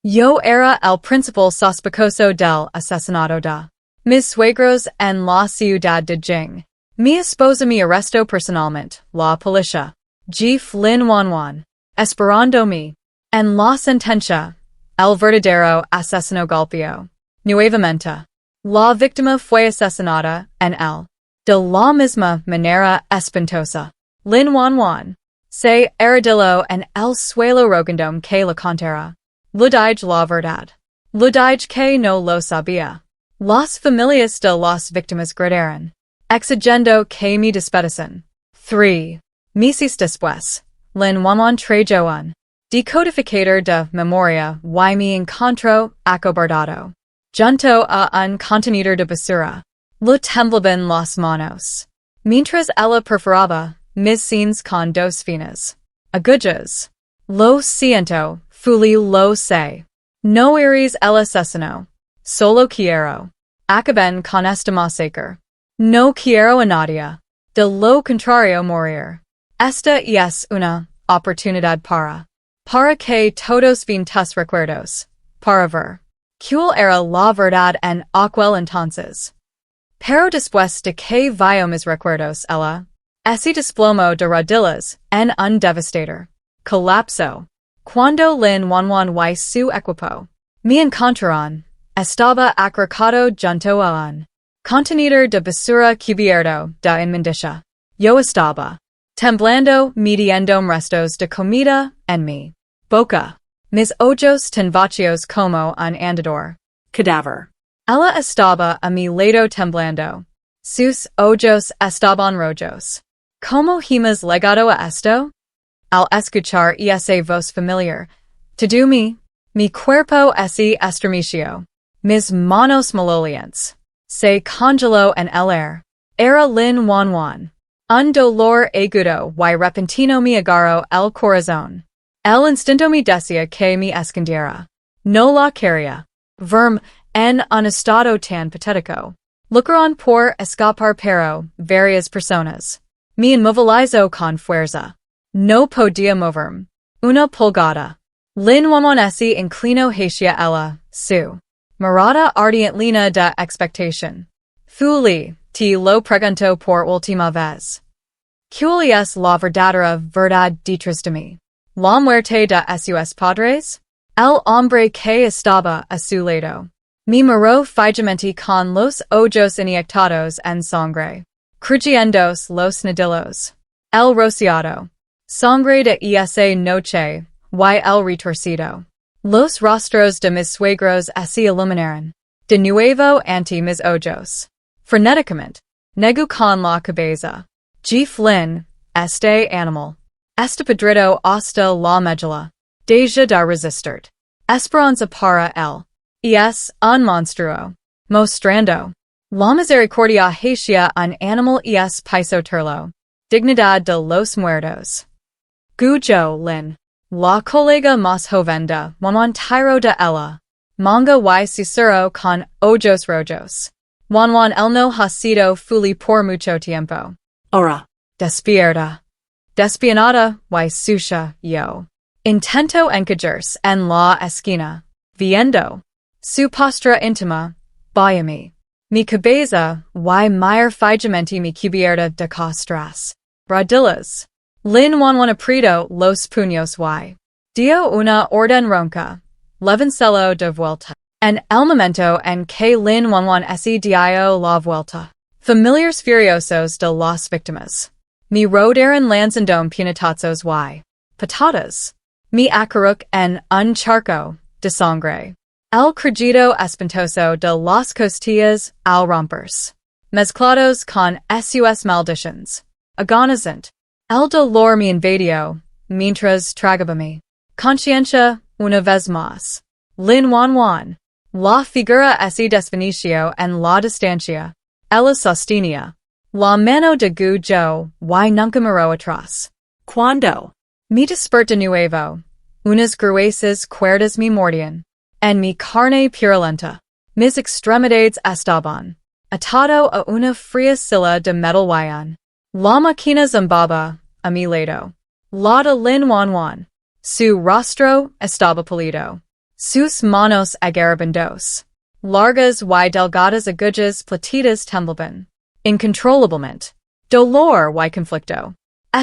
Yo era el principal sospechoso del asesinato de mis suegros en la ciudad de Jing. Mi esposa me arrestó personalmente, la policía. G. Flynn Juan. Esperando me. En la sentencia, el verdadero asesino golpeó. Nuevamente. La víctima fue asesinada en él. De la misma manera espantosa. Lin Juan. Se arrodilló en el suelo rogando que la contara. Le dije la verdad. Le dije que no lo sabía. Las familias de las víctimas gritaron, exigiendo que me despediesen. 3. Meses después, Lin Juan trayó un decodificador de memoria y me encontró acobardado, junto a un contenedor de basura. Le temblaban las manos. Mientras ella perforaba mis sienes con dos finas agujas. Lo siento, fully lo sé. No eres el asesino. Solo quiero acabar con esta masacre. No quiero a nadie. De lo contrario morir. Esta es una oportunidad para que todos ven tus recuerdos. Para ver. ¿Cuál era la verdad en aquel entonces? Pero después de que vio mis recuerdos ella, se desplomó de rodillas en un devastador colapso. Cuando Lin Juan y su equipo me encontraron, estaba acercado junto a un contenedor de basura cubierto de inmundicia. Yo estaba temblando midiendo restos de comida en mi boca. Mis ojos tan vacíos como un andador cadáver. Ella estaba a mi lado temblando. Sus ojos estaban rojos. ¿Cómo hemos llegado a esto? Al escuchar esa voz familiar, todo mi cuerpo se estremeció. Mis manos malolientes se congeló en el aire. Era Lin Juan. Un dolor agudo y repentino me agarró el corazón. El instinto me decía que me escondiera. No la quería. Verme en un estado tan patético. Lucharon por escapar pero varias personas. Me inmovilizó con fuerza. No podía moverme. Una pulgada. Lin Juan se inclinó hacia ella, su mirada ardiente de expectación. Fully, te lo pregunto por última vez. ¿Cuál es la verdadera verdad detrás de mí? La muerte de sus padres? El hombre que estaba a su lado me miró fijamente con los ojos inyectados en sangre, creyendo los nudillos. El rociado. Sangre de esa noche, y el retorcido. Los rostros de mis suegros se iluminaron. De nuevo ante mis ojos. Frenéticamente. Negó con la cabeza. G. Flynn, este animal. Este podrido hasta la médula. Deja de resistir. Esperanza para él. Es un monstruo. Mostrando. La misericordia hacia un animal es piso turlo. Dignidad de los muertos. Gujo Lin. La colega más joven de Juan tiró de ella. Manga y susurró con ojos rojos. Juan el no ha sido fully por mucho tiempo. Ahora. Despierta. Despianada y sucia yo. Intento encajarse en la esquina. Viendo. Su postura íntima. Vaya mi cabeza y mir fijamente mi cubierta de costras. Rodillas. Lin Juan apretó los puños y dio una orden ronca. Levancelo de vuelta. En el momento en que Lin Juan se dio la vuelta. Familiares furiosos de las víctimas. Me rodearon lanzando puñetazos y patadas. Me acaruk en un charco de sangre. El crujido espantoso de las costillas al romperse. Mezclados con sus maldiciones. Agonizante. El dolor me invadió, mientras tragaba mi conciencia una vez más. Lin Juan. La figura se desvaneció en la distancia. Ella sostenía la mano de Gujo y nunca miró atrás. Cuando me desperté de nuevo, unas gruesas cuerdas me mordían. En mi carne purulenta, mis extremidades estaban atado a una fría silla de metal y la máquina zumbaba a mi lado. La de Lin Juan. Su rostro estaba pálido. sus manos agarrabandos. Largas y delgadas agujas platitas temblaban. Incontrolablemente. Dolor y conflicto.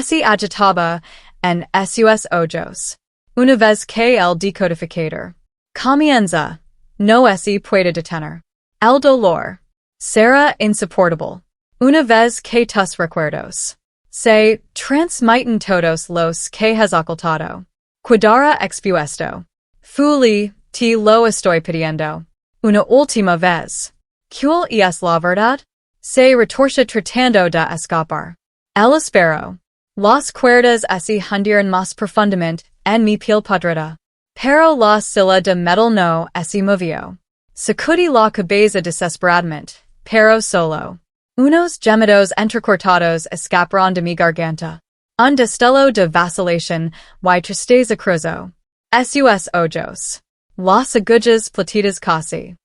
Se agitaba en sus ojos. Una vez que el decodificador comienza, no se puede detener. El dolor será insoportable. Una vez que tus recuerdos se transmiten todos los que has ocultado. Cuidara expuesto. Fuli, te lo estoy pidiendo. Una última vez. ¿Cuál es la verdad? Se retorce tratando de escapar. El espero. Las cuerdas se hundieron más profundamente en mi piel podrida. Pero la silla de metal no se movió. Sacudí la cabeza desesperadamente, pero solo. Unos gemidos entrecortados escaparon de mi garganta. Un destello de vacilación y tristeza cruzó sus ojos. Las agujas platitas casi.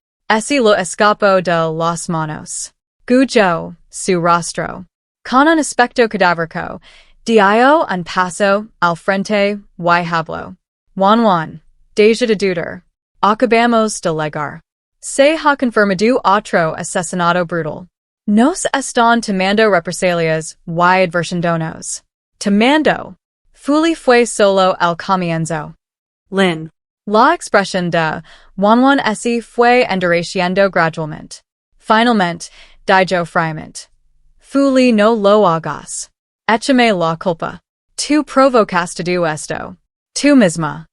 Se lo escapó de las manos. Guyó su rostro. Con un aspecto cadavérico, dio un paso al frente y habló. Juan, deja de dudar. Acabamos de llegar. Se ha confirmado otro asesinato brutal. Nos están tomando represalias y adversiondonos. Tomando. Fuli fue solo el comienzo. Lin. La expresión de Juan se fue endureciendo gradualmente. Finalmente, dijo fríamente. Fuli no lo hagas. Échame la culpa. Tú provocaste esto. Tú misma.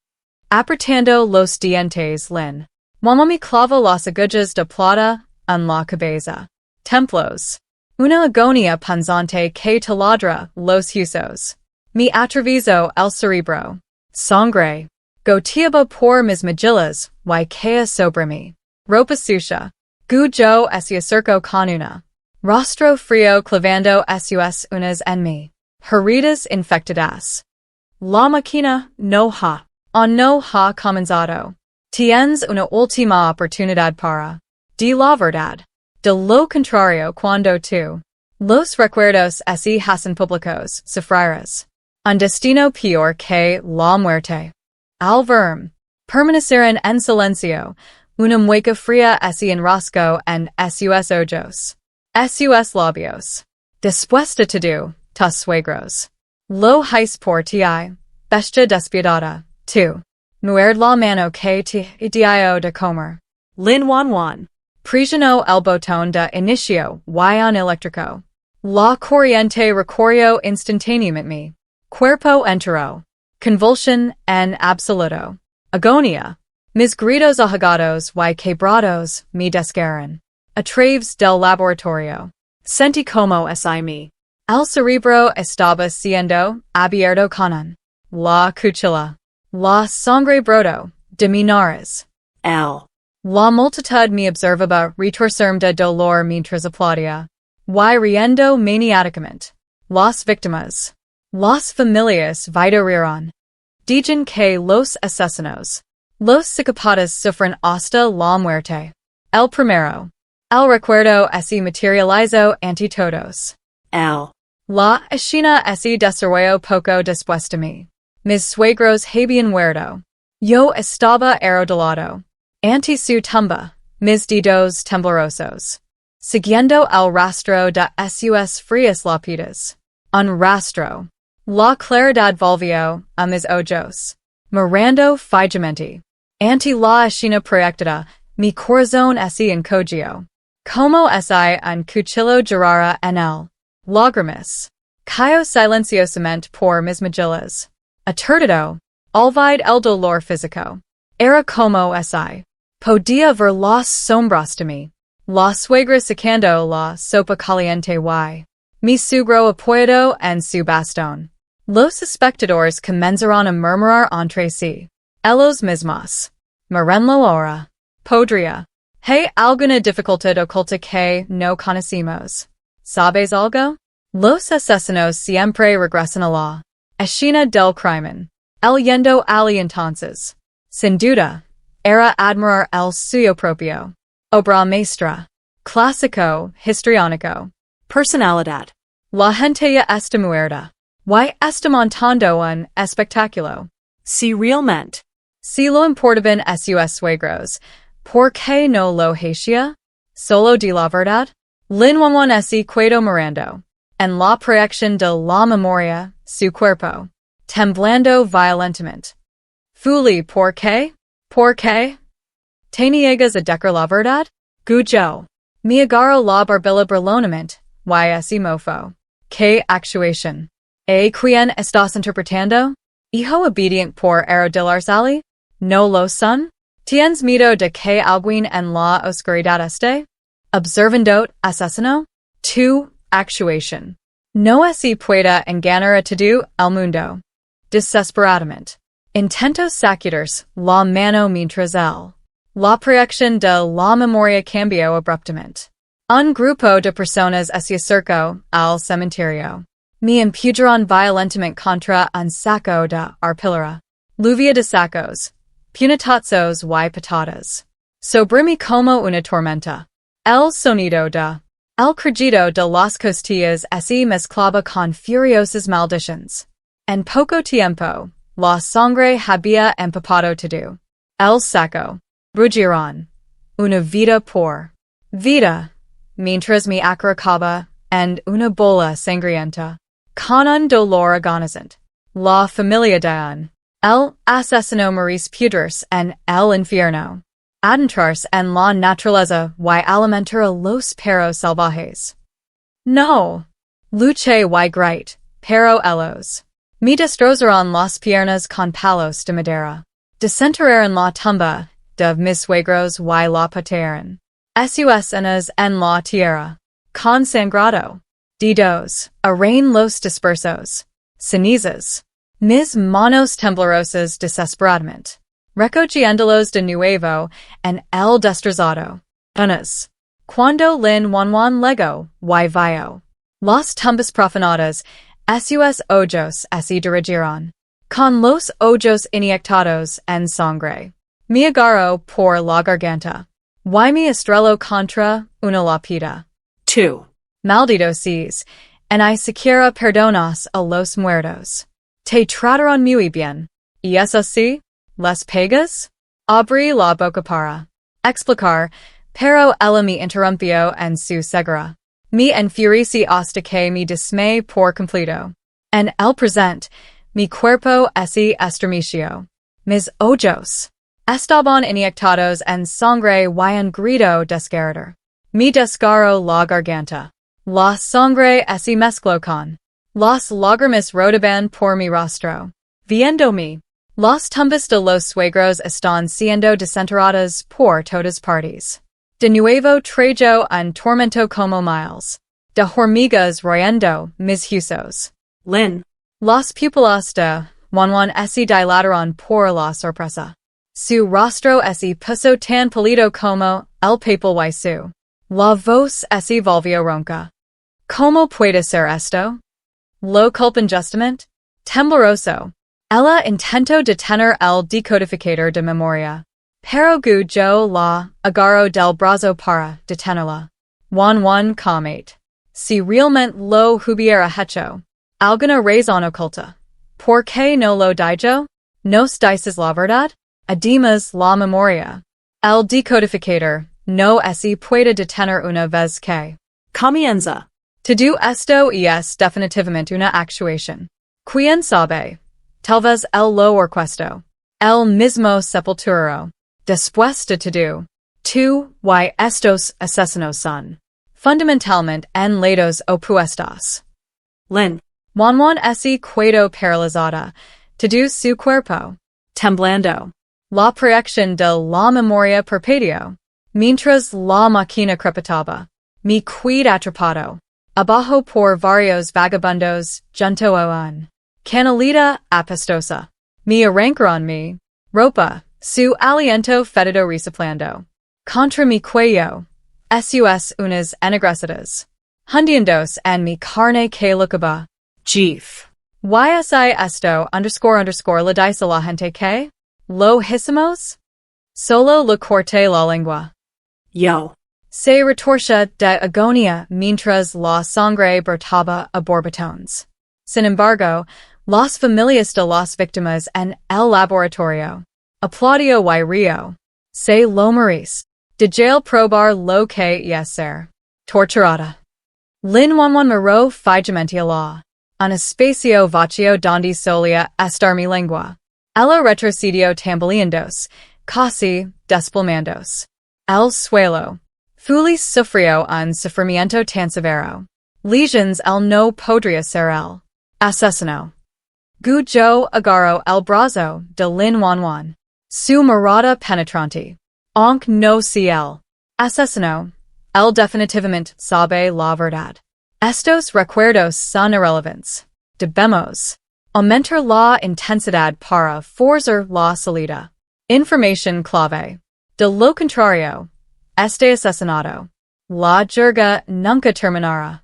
Apretando los dientes, Lin. Juan me clava las agujas de plata en la cabeza. Templos. Una agonía punzante que taladra los huesos. Me atravieso el cerebro. Sangre. Goteaba por mis mejillas y caía sobre mí. Ropa sucia. Yo se acercó con una. Rostro frío clavando sus uñas en mí. Heridas infectadas. La máquina no ha comenzado. Tienes una última oportunidad para. Di la verdad. De lo contrario cuando tú. Los recuerdos se hacen públicos, sufrirás. Un destino peor que la muerte. Al verme. Permanecieron en silencio. Una mueca fría se enroscó en sus ojos. Sus labios. Después de todo, tus suegros. Lo hice por ti, bestia despiadada, tú. Muerd la mano que te dio de comer. Lin Juan. Presionó el botón de inicio y un eléctrico. La corriente recorrió instantáneamente. Cuerpo entero. Convulsión en absoluto. Agonía. Mis gritos ahogados y quebrados me desgarran. A través del laboratorio. Sentí como si me. El cerebro estaba siendo abierto con la cuchilla. La sangre brotó de mi nariz. La multitud me observaba retorcerme de dolor mientras aplaudía. Y riendo maniáticamente. Las víctimas. Las familias rieron. Dijen que los asesinos. Los psicópatas sufren hasta la muerte. El primero. El recuerdo se materializó ante todos. La escena se desarrolló poco después de mí. Mis suegros habían muerto. Yo estaba arrodillado. Ante su tumba, mis dedos temblorosos. Siguiendo el rastro de sus frías lápidas. Un rastro. La claridad volvió a mis ojos. Mirando fijamente. Ante la escena proyectada, mi corazón se encogió. Como si un cuchillo girara en él. Lágrimas. Cayó silenciosamente por mis mejillas. Aturdido. Olvidé el dolor físico. Era como si. Podía ver las sombras de mí. La suegra sacando la sopa caliente y. Mi suegro apoyado en su bastón. Los espectadores comenzaron a murmurar entre sí. Ellos mismos. Mirenlo ahora. Podría. ¿Hay alguna dificultad oculta que no conocemos? ¿Sabes algo? Los asesinos siempre regresan a la escena del crimen. El yendo allí entonces. Sin duda. Era admirar el suyo propio. Obra maestra. Clásico, histriónico. Personalidad. La gente ya está muerta. Y está montando un espectáculo. Si realmente. Si lo importaban sus suegros, ¿por qué no lo hacía? Solo di la verdad. Lin Wanwan ese quedo mirando. En la proyección de la memoria, su cuerpo. Temblando violentamente. Fuli, ¿por qué? ¿Por qué? ¿Te niegas a decir la verdad? Gujo. Me agarro la barbilla brillonamente. Y ese mofo. ¿Qué actuación? ¿A quién estás interpretando? ¿Hijo obedient por arrodillarse? ¿No lo son? ¿Tienes miedo de que alguien en la oscuridad esté? ¿Observando asesino? Tu actuación. No se puede engañar a todo el mundo. Desesperadamente. Intentos sacudirse la mano mientras la proyección de la memoria cambió abruptamente. Un grupo de personas se acercó al cementerio. Me empujaron violentamente contra un saco de arpillera. Lluvia de sacos. Punetazos y patadas. Sobre mí como una tormenta. El sonido de. El crujido de las costillas se mezclaba con furiosas maldiciones. En poco tiempo, la sangre había empapado todo. El saco. Brujieron. Una vida por. Vida. Mientras me acariciaba, en una bola sangrienta. Con un dolor agonizante. La familia de el asesino Maurice pudres en el infierno. Adentrarse en la naturaleza y alimentar a los perros salvajes. No. Luché y grite, pero ellos. Me destrozaron las piernas con palos de madera. Desenterraron la tumba de mis suegros y la patearon. Sus en la tierra. Consangrado. Dedos. Arrain los dispersos. Cenizas. Mis manos temblorosas desesperadamente. Recogiéndolos de nuevo en el destrozado. Unas. Cuando Lin Wanwan lego, y vio. Las tumbas profanadas, sus ojos se dirigieron. Con los ojos inyectados en sangre. Me agarro por la garganta. Y me estrello contra una lápida. 2. Maldito seas, en I siquiera perdonas a los muertos. Te trataron muy bien. ¿Y eso sí? ¿Les pegas? Abrí la boca para explicar, pero ella me interrumpió en su ceguera. Me enfurecí hasta que me dismayé por completo. En el presente, mi cuerpo se estremeció. Mis ojos estaban inyectados en sangre y un grito desgarrador. Me desgarró la garganta. La sangre se mezcló con las lágrimas rodaban por mi rostro. Viéndome, las tumbas de los suegros están siendo desenterradas por todas partes. De nuevo traigo un tormento como miles de hormigas royendo mis huesos. Lin. Las pupilas de Wanwan se dilataron por la sorpresa. Su rostro se puso tan pálido como el papel y su la voz se volvió ronca. ¿Cómo puede ser esto? Lo culpan justamente? Tembloroso. Ella intentó detener el decodificador de memoria. Pero yo la agarro del brazo para detenerla. Wanwan comet. Si realmente lo hubiera hecho. Alguna razón oculta. ¿Por qué no lo dijo? ¿Nos dices la verdad? Además la memoria. El decodificador no se puede detener una vez que Comienza. todo esto es definitivamente una actuación. ¿Quién sabe? Tal vez el lo orquestó. El mismo sepulturero. Después de todo. Tú y estos asesinos son. Fundamentalmente en lados opuestos. Lin. Wanwan se quedó paralizada. Todo su cuerpo. Temblando. La proyección de la memoria perpetuó. Mientras la máquina crepitaba. Me quedé atrapado. Abajo por varios vagabundos, junto a un canalita apestosa. Me arrancaron mi ropa, su aliento fétido resoplando. Contra mi cuello. Sus unas ennegrecidas. Hundiéndose en mi carne que lucaba. Jeef. Ysi esto __ le dice la gente que lo hicimos? Solo le corté la lengua. Yo. Se retorcia de agonía mientras la sangre brotaba a borbotones. Sin embargo, las familias de las víctimas en el laboratorio Aplaudio y rio. Se lo moris. De jail probar lo que ser. Torturada. Lin Wanwan Moro Figementia law. An espacio vacío donde solia estar mi lengua. Ella retrocedió tambaleandos, casi desplomandos. El suelo. Fulis sufrió un sufrimiento tan severo. Lesions el no podría ser el asesino. Gu yo agarro el brazo de Lin Wanwan. Su mirada penetrante. Aunque no si el asesino. Él definitivamente sabe la verdad. Estos recuerdos son irrelevantes. Debemos aumentar la intensidad para forzar la salida. Información clave. De lo contrario, este asesinato. La jerga nunca terminará.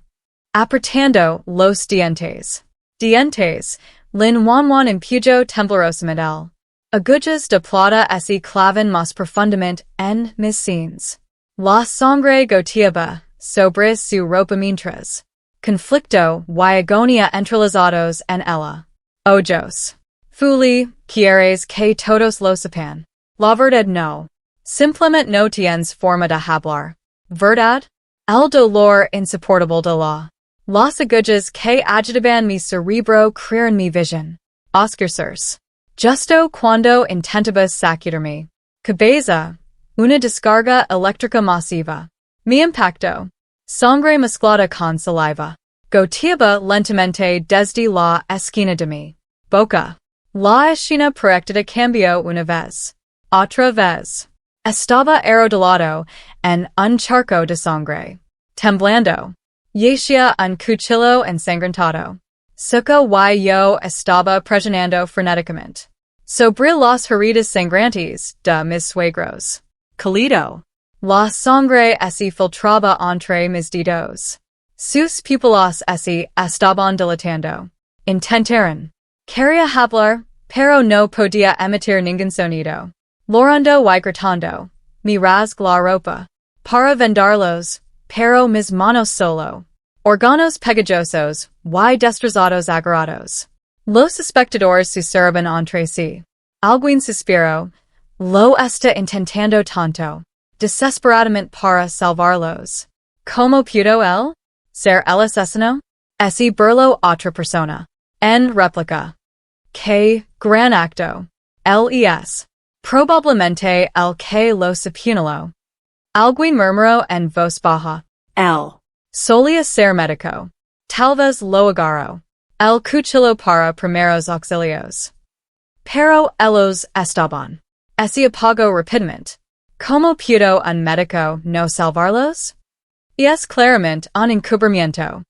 Apretando los dientes. Dientes, Lin Wanwan empujó temblorosamente el agujas de plata y clavan más profundamente en mis sienes. La sangre goteaba sobre su ropa mientras conflicto y agonía entrelazados en ella. Ojos. Fuli, quieres que todos lo sepan. La verdad no. Simplemente no tienes forma de hablar. ¿Verdad? El dolor insoportable de las agujas que agitaban mi cerebro crearon mi visión. Oscarsers. Justo cuando intentaba sacudirme. Cabeza. Una descarga eléctrica masiva. Mi impacto. Sangre mezclada con saliva. Goteaba lentamente desde la esquina de mi boca. La esquina proyectada cambió una vez. Otra vez. Estaba arrodillado en un charco de sangre. Temblando. Yacía un cuchillo ensangrentado. Suca y yo estaba presionando frenéticamente sobre las heridas sangrantes de mis suegros. Calido. La sangre se filtraba entre mis dedos. Sus pupilas se estaban dilatando. Intentaron. Quería hablar, pero no podía emitir ningún sonido. Llorando y gritando. Me rasgué la ropa. Para vendarlos, pero mis manos solo. Órganos pegajosos y destrozados agarrados. Los espectadores susurraban entre sí. Alguien suspiró. Lo está intentando tanto. Desesperadamente para salvarlos. ¿Cómo pudo él ser el asesino? Ese burló otra persona. En réplica. Qué gran acto. Él es. Probablemente el que lo apuñaló. Alguien murmuró en voz baja. Él solía ser médico. Tal vez lo agarró. El cuchillo para primeros auxilios. Pero ellos estaban. Se apagó rápidamente. ¿Cómo pudo un médico no salvarlos? Y es claramente un encubrimiento.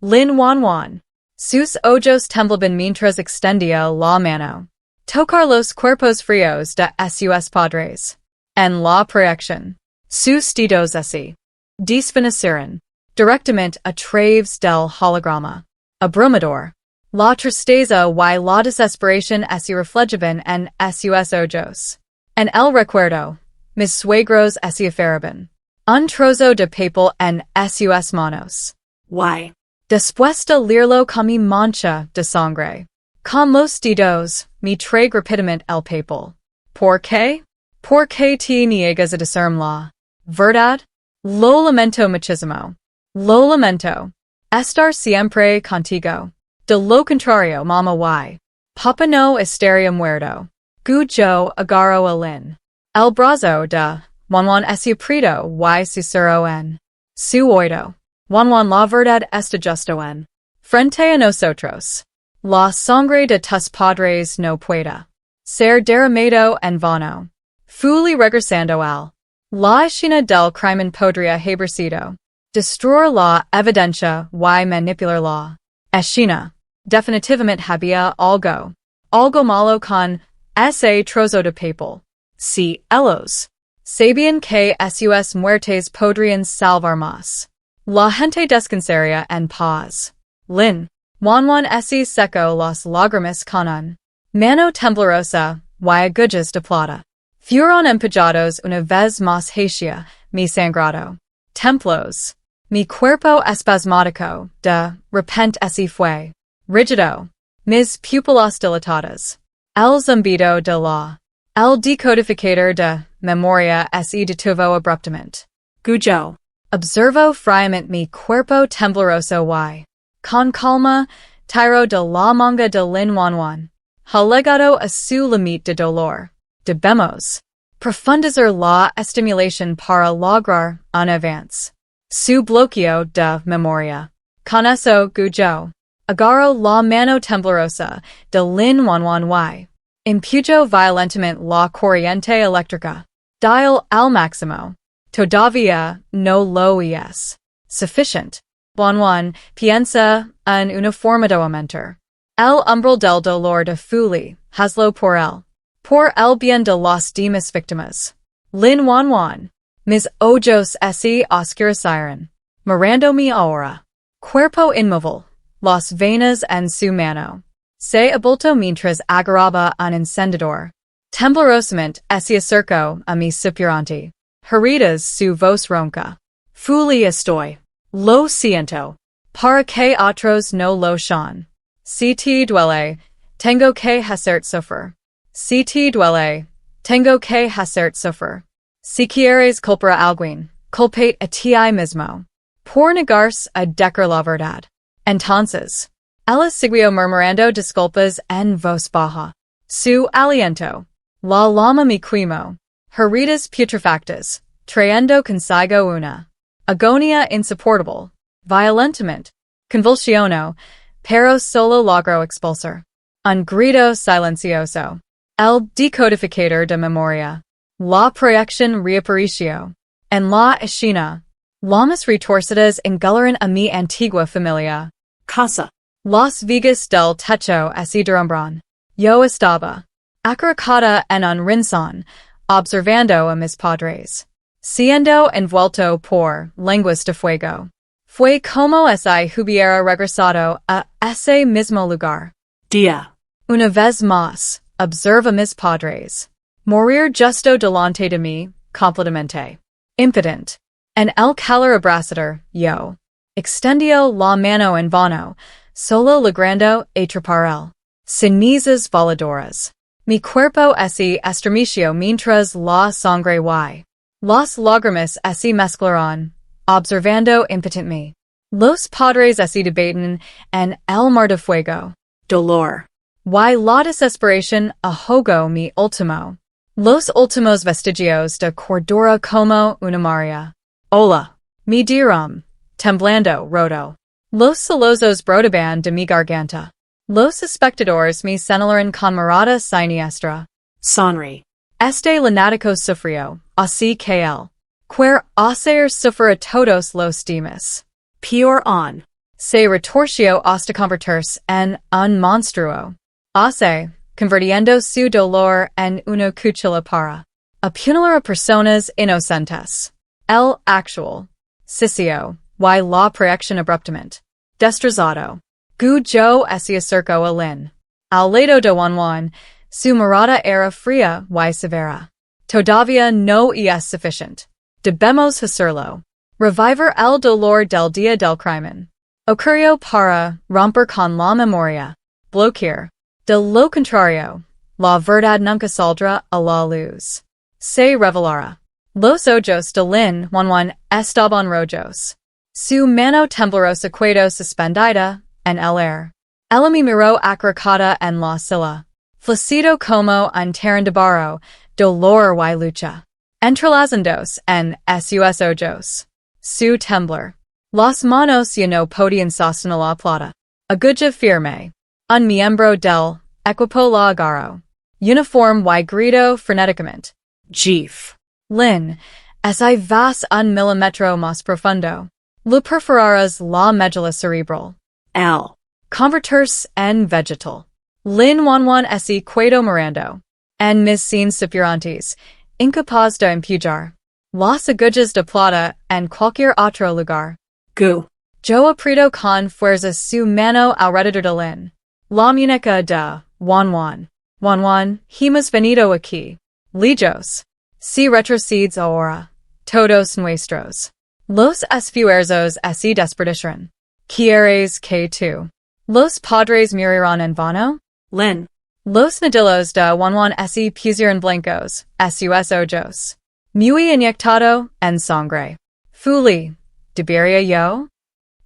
Lin Wanwan. Sus ojos temblaban mientras extendía la mano. Tocar los cuerpos fríos de sus padres. En la proyección. Sus dedos se desvanecieron directamente a través del holograma. Abrumador. La tristeza y la desesperación se reflejaban en sus ojos. En el recuerdo, mis suegros se aferraban. Un trozo de papel en sus manos. Why? Después de leerlo con mi mancha de sangre. Con los dedos, me trague rápidamente el papel. ¿Por qué? ¿Por qué te niegas a decirme la verdad? Lo lamento muchísimo. Lo lamento. Estar siempre contigo. De lo contrario, mamá y papa no estaría muerto. Gu yo agarro a Lin. El brazo de Wanwan se apretó y susurró en su oído. Wanwan, la verdad está justo en frente a nosotros. La sangre de tus padres no puede ser derramado en vano. Fuli regresando al la escena del crimen podría haber sido destruir la evidencia y manipular la escena. Definitivamente había algo malo con ese trozo de papel. Si ellos sabían que sus muertes podrían salvar más. La gente descansaría en paz. Lin Wanwan se secó las lágrimas con un mano temblorosa y agujas de plata. Fueron empujados una vez más hacia mi sangrado. Templos. Mi cuerpo espasmódico de repente se fue. Rígido. Mis pupilas dilatadas. El zumbido de la El decodificador de memoria se detuvo abruptamente. Guyó. Observo friamente mi cuerpo tembloroso y, con calma, tiro de la manga de Lin Juan. Ha legado a su limite de dolor. Debemos profundizar la estimulación para lograr un avance. Su bloqueo de memoria. Con eso, Guyó. Agarro la mano temblorosa de Lin Juan y impuyo violentamente la corriente eléctrica. Dial al máximo. Todavía no lo es sufficient. Juan piensa en una forma de aumentar el umbral del dolor de Fuli, hazlo por el bien de las demás víctimas. Lin Juan. Mis ojos se oscurecieron. Mirando mi ahora. Cuerpo inmóvil. Las venas en su mano. Se abultó mientras agarraba un encendedor. Temblorosamente se acercó a mi susurrante. Heridas su voz ronca. Fuli estoy. Lo siento. Para que otros no lo sean. Si te duele, tengo que hacer sufrir. Si te duele, tengo que hacer sufrir. Si quieres culpar a alguien, culpate a ti mismo. Por negarse a decir la verdad. Entonces, ella siguió murmurando disculpas en voz baja. Su aliento. La llama mi quimo. Heridas putrefactas. Trayendo consigo una agonía insoportable. Violentamente. Convulsiono. Pero solo logro expulsar. Un grito silencioso. El decodificador de memoria. La proyección reaparició. En la escena. Llamas retorcidas engularon a mi antigua familia. Casa. Las vigas del techo se derrumbaron. Yo estaba acaricada en un rincón, observando a mis padres. Siendo envuelto por lenguas de fuego. Fue como si hubiera regresado a ese mismo lugar. Día. Una vez más, observa mis padres. Morir justo delante de mí, completamente. Impotente. En el calor abrasador, yo. Extendió la mano en vano, solo logrando atrapar él. Cenizas voladoras. Mi cuerpo se estremeció mientras la sangre y las lágrimas se mezclaron, observando impotente. Los padres se debaten en el mar de fuego. Dolor. Y la desesperación ahogó mi último. Los últimos vestigios de cordura como una María. Hola. Me dieron. Temblando roto. Los celosos brotaban de mi garganta. Los espectadores me señalaron con mirada siniestra. Sonri. Este lunático sufrió, así que él. Quer hacer sufrir a todos los demás. Peor on. Se retorció hasta convertirse en un monstruo. Hace, convirtiendo su dolor en una cuchilla para apuñalar a personas inocentes. El actual. Sicio, y la proyección abruptamente. Destrozado. Guyó se acercó a Lin. Al lado de Juan, su mirada era fría y severa. Todavía no es suficiente. Debemos hacerlo. Revivir el dolor del día del crimen. Ocurrió para romper con la memoria. Bloquear. De lo contrario, la verdad nunca saldrá a la luz. Se revelará. Los ojos de Lin Juan estaban rojos. Su mano temblorosa quedó suspendida en el aire. Ella me miró acaricada en la silla. Flácido como un terreno de barro, dolor y lucha. Entrelazándose en sus ojos. Su temblor. Las manos ya no podían sostener la plata. Aguja firme. Un miembro del equipo la agarró. Uniforme y grito frenéticamente. Jeef. Lin, si vas un milímetro más profundo. Lo perforarás la médula cerebral. El. Convertirse en vegetal. Lin Juan se quedó mirando. En mis sin superiores, incapaz de empujar. Las agujas de plata en cualquier otro lugar. Gu. Yo aprieto con fuerza su mano alrededor de Lin. La muñeca de Juan. Juan, hemos venido aquí. Lejos. Si retrocedes ahora. Todos nuestros. Los esfuerzos se desperdiciaron. ¿Quieres que tú? Los padres murieron en vano? Lin. Los nadilos de Juan ese pusieron blancos, sus ojos. Muy inyectado en sangre. Fuli. Debería yo?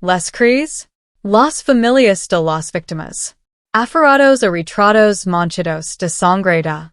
Les crees? Las familias de las víctimas. Aferrados a retratos manchados de sangre da.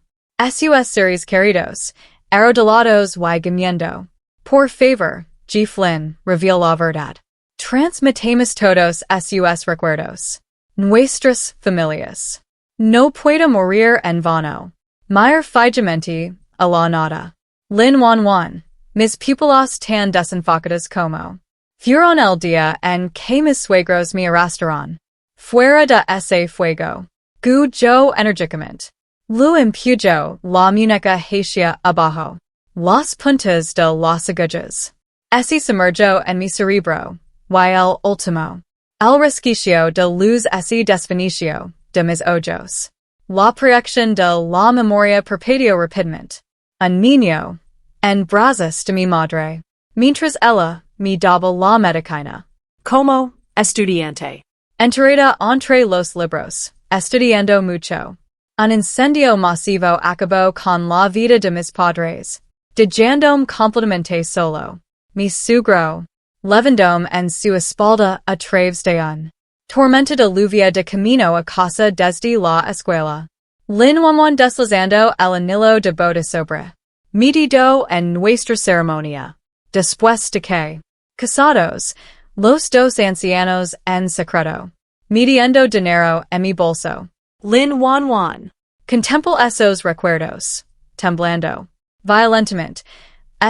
Sus seres queridos. Arrodelados y gimiendo. Por favor, G. Flynn, reveal la verdad. Transmitamos todos sus recuerdos. Nuestras familias. No puedo morir en vano. Mir fijamente, a la nada. Lin Juan. Mis pupilas tan desenfocadas como. Fueron el día en que mis suegros me arrastraron. Fuera de ese fuego. Gu yo energicamente. Lu empujo la muñeca hacia abajo. Las puntas de las agujas. Ese sumergió en mi cerebro. Y el último. El resquicio de luz ese desvanició de mis ojos. La proyección de la memoria perpetuó rapidamente. Un niño. En brazos de mi madre. Mientras ella me daba la medicina. Como estudiante. Enterrada entre los libros. Estudiando mucho. Un incendio masivo acabó con la vida de mis padres. Dejándome completamente solo. Mi suegro. Levandándome en su espalda a través de un. Tormenta de lluvia de camino a casa desde la escuela. Lin Juan deslizando el anillo de boda sobre. Metido en nuestra ceremonia. Después de que. Casados. Los dos ancianos en secreto. Metiendo dinero en mi bolso. Lin Juan. Contemplo esos recuerdos. Temblando. Violentamente.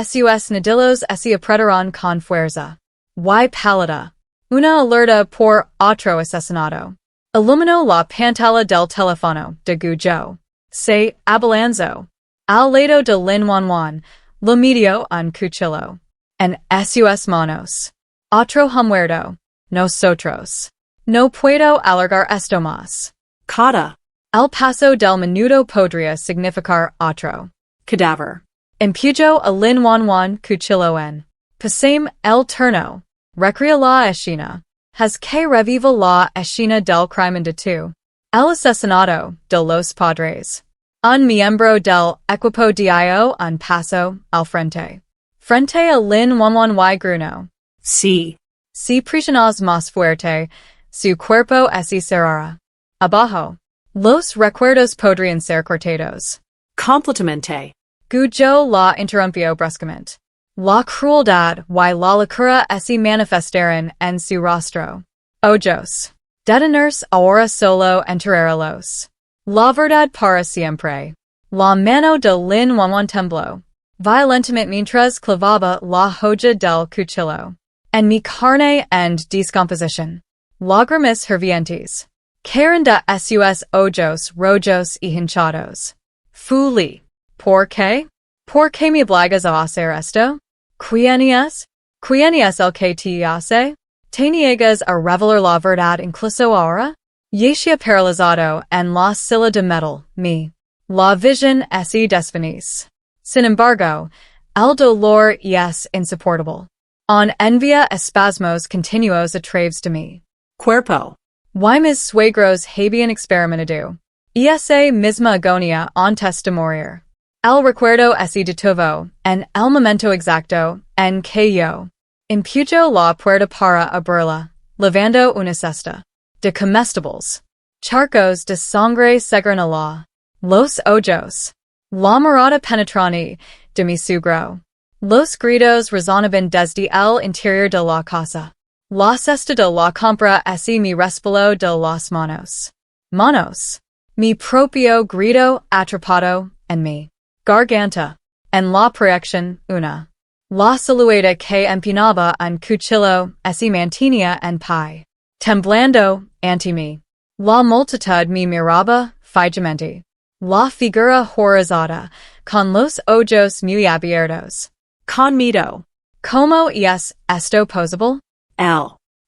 Sus nadilos se apretaron con fuerza. Y pálida. Una alerta por otro asesinato. Iluminó la pantalla del teléfono de Gujo. Se abalanzó. Al lado de Lin Juan, lo metió un cuchillo. En sus manos. Otro muerto. Nosotros. No puedo alargar esto más. Cada. El paso del minuto podría significar otro. Cadaver. Empujó a Lin Juan cuchillo en. Pasame el turno. Recrea la escena. Has que reviva la escena del crimen de tu. El asesinato de los padres. Un miembro del equipo dio un paso al frente. Frente a Lin Juan y Gruno. Sí. Si presionas más fuerte, su cuerpo se cerrará. Abajo. Los recuerdos podrían ser cortados. Completamente. Gujo la interrumpió bruscamente. La crueldad y la locura se manifestaron en su rostro. Ojos. Detenerse ahora solo enterrarlos. La verdad para siempre. La mano de Lin Juan tembló. Violentamente mientras clavaba la hoja del cuchillo. En mi carne en descomposición. Lágrimas fervientes. Caen de sus ojos rojos y hinchados. Fuli. ¿Por qué? ¿Por qué me obligas a hacer esto? ¿Quién es? ¿Quién es el que te hace? ¿Te niegas a revelar la verdad incluso ahora? Yeshia paralizado en la silla de metal, mi. La visión se desvanece. Sin embargo, el dolor es insoportable. On envía espasmos continuos a través de mi Cuerpo. Y mis suegros habían experimentado. Esa misma agonía antes de morir. El recuerdo se detuvo en el momento exacto en que yo empujo la puerta para abrirla, levando una cesta de comestibles. Charcos de sangre seguían a la. Los ojos. La mirada penetrante de mi suegro. Los gritos resonaban desde el interior de la casa. La cesta de la compra se me resbaló de las manos. Manos. Mi propio grito atrapado en mi garganta. En la proyección, una. La silueta que empuñaba un cuchillo se mantenía en pie. Temblando ante mí. La multitud me miraba fijamente. La figura horrorizada, con los ojos muy abiertos. Con miedo. ¿Cómo es esto posible?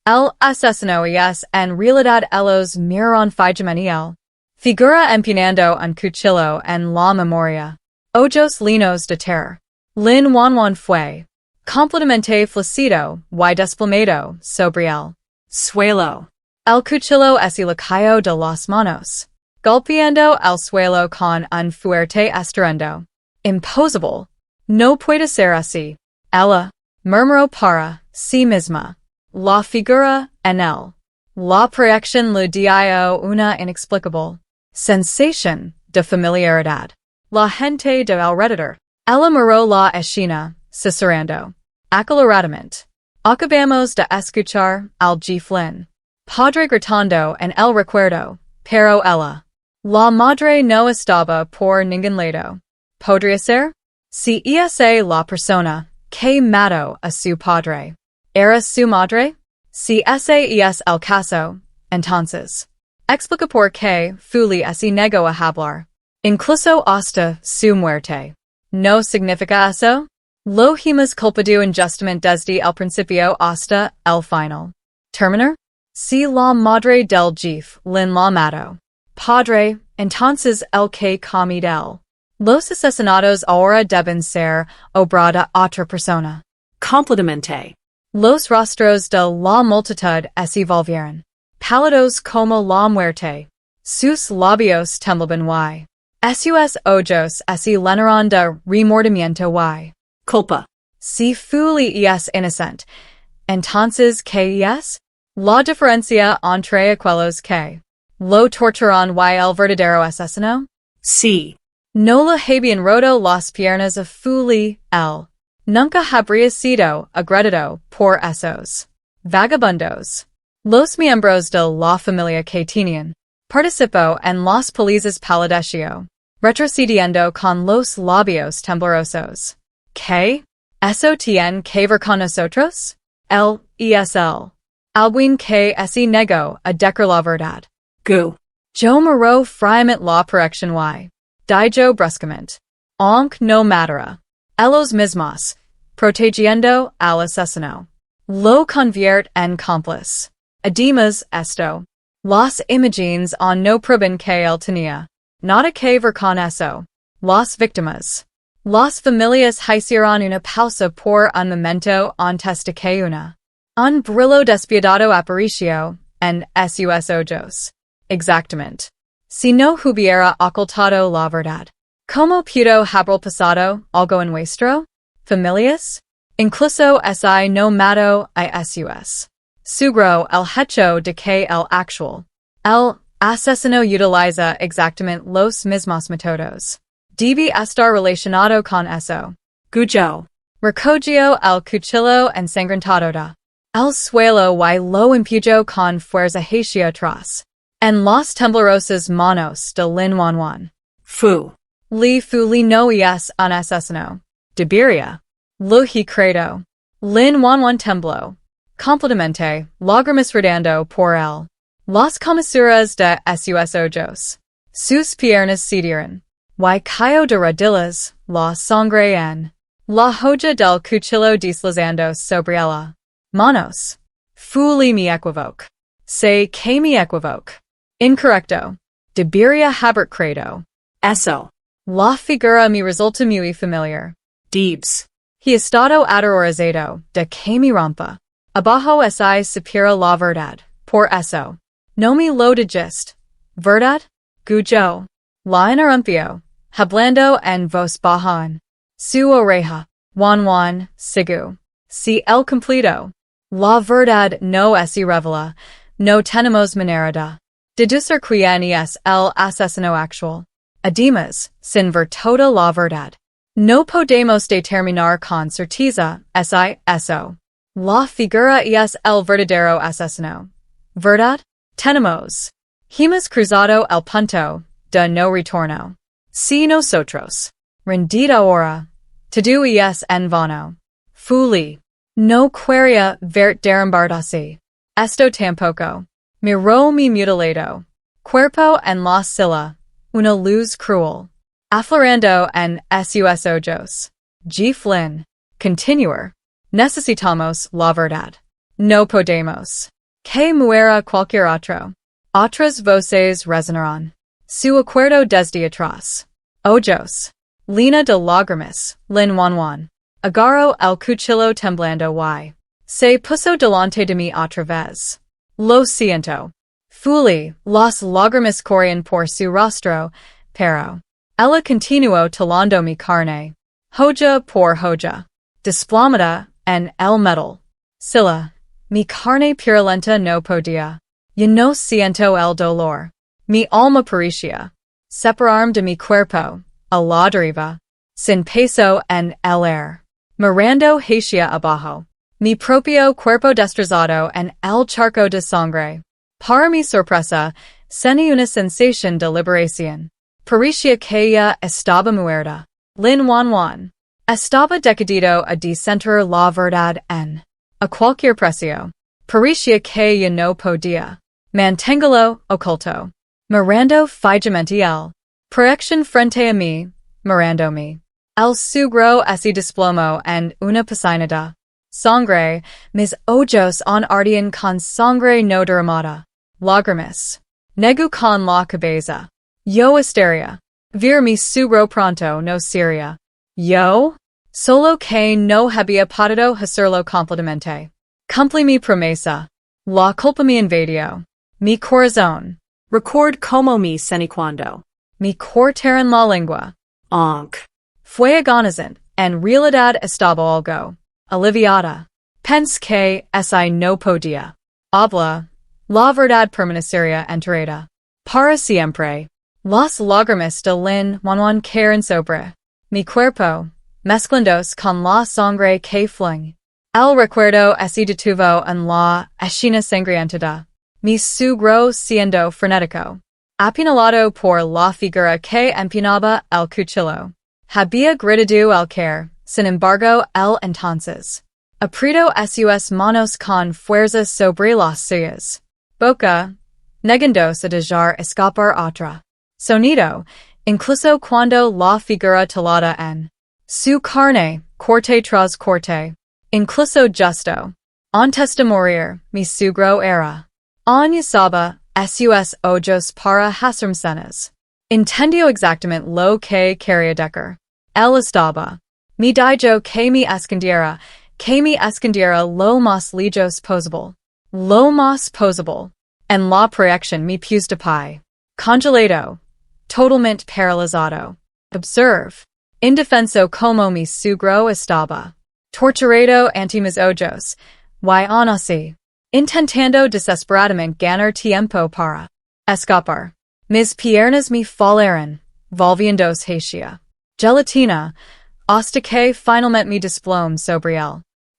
El asesino es en realidad ellos miraron fijamente el. Figura empuñando un cuchillo en la memoria. Ojos llenos de terror. Lin Juan fue. Completamente flácido y desplomado sobre el. Suelo. El cuchillo se le cayó de las manos. golpeando el suelo con un fuerte estruendo. Imposible. No puede ser así. Ella murmuró para sí misma. La figura en él. La proyección le dio una inexplicable sensation de familiaridad. La gente de alrededor. Ella miró la escena, susurrando. Acaloradamente. Acabamos de escuchar al Flynn. Padre gritando en el recuerdo, pero ella. La madre no estaba por ningún lado. ¿Podría ser? Si hice la persona que mató a su padre. ¿Era su madre? Si ese es el caso, entonces. Explica por qué Fuli se negó a hablar. Incluso hasta su muerte. ¿No significa eso? Lo hemos culpado injustamente desde el principio hasta el final. ¿Terminar? Si la madre del Flynn la mató. Padre, entonces el que comí él. Los asesinatos ahora deben ser obra de otra persona. Completamente. Los rostros de la multitud se volvieron pálidos como la muerte. Sus labios temblaban y sus ojos se llenaron de remordimiento y Culpa. si Fuli es inocente, entonces ¿qué es? La diferencia entre aquellos que lo torturaron y el verdadero asesino? Sí. No le habían roto las piernas a Fuli, él. Nunca habría sido agredado por esos vagabundos. Los miembros de la familia que tenían participó en las palizas palideció, retrocediendo con los labios temblorosos. ¿Qué? ¿Eso tiene que ver con nosotros? Él y es él. Alguien que se negó a decir la verdad. Gu. Yo miró fríamente la proyección y dijo bruscamente. Aunque no matara. Ellos mismos, protegiendo al asesino. Lo convierte en cómplice. Además esto. Las imágenes no prueban que él tenía nada que ver con eso. Las víctimas. Las familias hicieron una pausa por un momento antes de que un brillo despiadado apareció en sus ojos. Exactamente. Si no hubiera ocultado la verdad. ¿Cómo pudo haber pasado algo en nuestro? ¿Familias? Incluso si no mató a sus. Sugro el hecho de que el actual. El asesino utiliza exactamente los mismos métodos. Debe estar relacionado con eso. Gujo. Recogió el cuchillo ensangrentado de el suelo y lo empujó con fuerza hacia atrás. En las temblorosas manos de Lin Wanwan. Fu. Li Fuli no es un asesino. Debería. Lo he credo. Lin Wanwan tembló. Completamente, lágrimas rodando por él. Las comisuras de sus ojos. Sus piernas cedieron. Y cayó de rodillas, la sangre en la hoja del cuchillo deslizando sobre ella. Manos. Fuli me equivoque. Sé que me equivoque. Incorrecto. Debería haber credo. Eso. La figura me resulta muy familiar. Deebs. He estado aterrorizado de que me rompa. Abajo si supera la verdad. Por eso. No me lo digest. ¿Verdad? Gujo. La interrumpió. Hablando en voz baja en su oreja. Wanwan, sigu. Si el completo. La verdad no se revela. No tenemos manera de deducir quién es el asesino actual. Además, sin ver toda la verdad. No podemos determinar con certeza si eso. La figura es el verdadero asesino. ¿Verdad? Tenemos. Hemos cruzado el punto de no retorno. Si nosotros. Rendid ahora. Todo es en vano. Fuli. No quería vert derrumbarse. Esto tampoco. Miró mi mutilado cuerpo en la silla. Una luz cruel. Aflorando en sus ojos. Flynn. Continuar. Necesitamos la verdad. No podemos. Que muera cualquier otro. Otras voces resonaron. Su acuerdo desde atrás. Ojos. Lina de lágrimas, Lin Wanwan. Agarró el cuchillo temblando y se puso delante de mí otra vez. Lo siento. Fuli, las lágrimas corrían por su rostro, pero ella continuó talando mi carne. Hoja por hoja. Desplomada en el metal. Silla. Mi carne purulenta no podía. Ya no siento el dolor. Mi alma parecía separarme de mi cuerpo, a la deriva, sin peso en el aire. Mirando hacia abajo. Mi propio cuerpo destrozado en el charco de sangre. Para mi sorpresa, sentí una sensación de liberación. Parecía que ya estaba muerta. Lin Wan. Estaba decidido a decentrar la verdad en a cualquier precio. Parecía que ya no podía manténgalo oculto. Mirando fijamente el proyección frente a mí, mirándome. El sugro así desplomó en una piscina sangre, mis ojos on ardían con sangre no derramada. Lágrimas. Negu con la cabeza. Yo histeria. Ver mi sugro pronto no sería. Yo? Solo que no había podido hacerlo completamente. Cumplí mi promesa. La culpa me invadió. Mi corazón. Record como me seni cuando. Me cortaron la lengua. Onk. Fue agonizante, en realidad estaba algo aliviada. Pensé que ese no podía. Habla. La verdad permanecería enterrada. Para siempre. Las lágrimas de Lin Wan caen sobre mi cuerpo, mezclándose con la sangre que fling. El recuerdo así detuvo en la escena sangrientada. Mi sugro siendo frenético. Apuñalado por la figura que empuñaba el cuchillo. Había gritado el care, sin embargo, el entonces. Apretó sus manos con fuerza sobre las suyas. Boca, negándose a dejar escapar otra. Sonido, incluso cuando la figura talada en su carne, corte tras corte. Incluso justo. Antes de morir, mi sugro era. Añasaba, sus ojos para hacermsenas. Entendió exactamente lo que quería decir. Él estaba. Me dijo que me escondiera lo más lejos posible. Lo más posible. En la proyección me puse de pie. Congelado. Totalmente paralizado. Observe. Indefenso como mi sugro estaba. Torturado ante mis ojos. Y aún así. Intentando desesperadamente ganar tiempo para escapar. Mis piernas me fallaron, volviéndose hacia gelatina, hasta que finalmente me desplomé sobre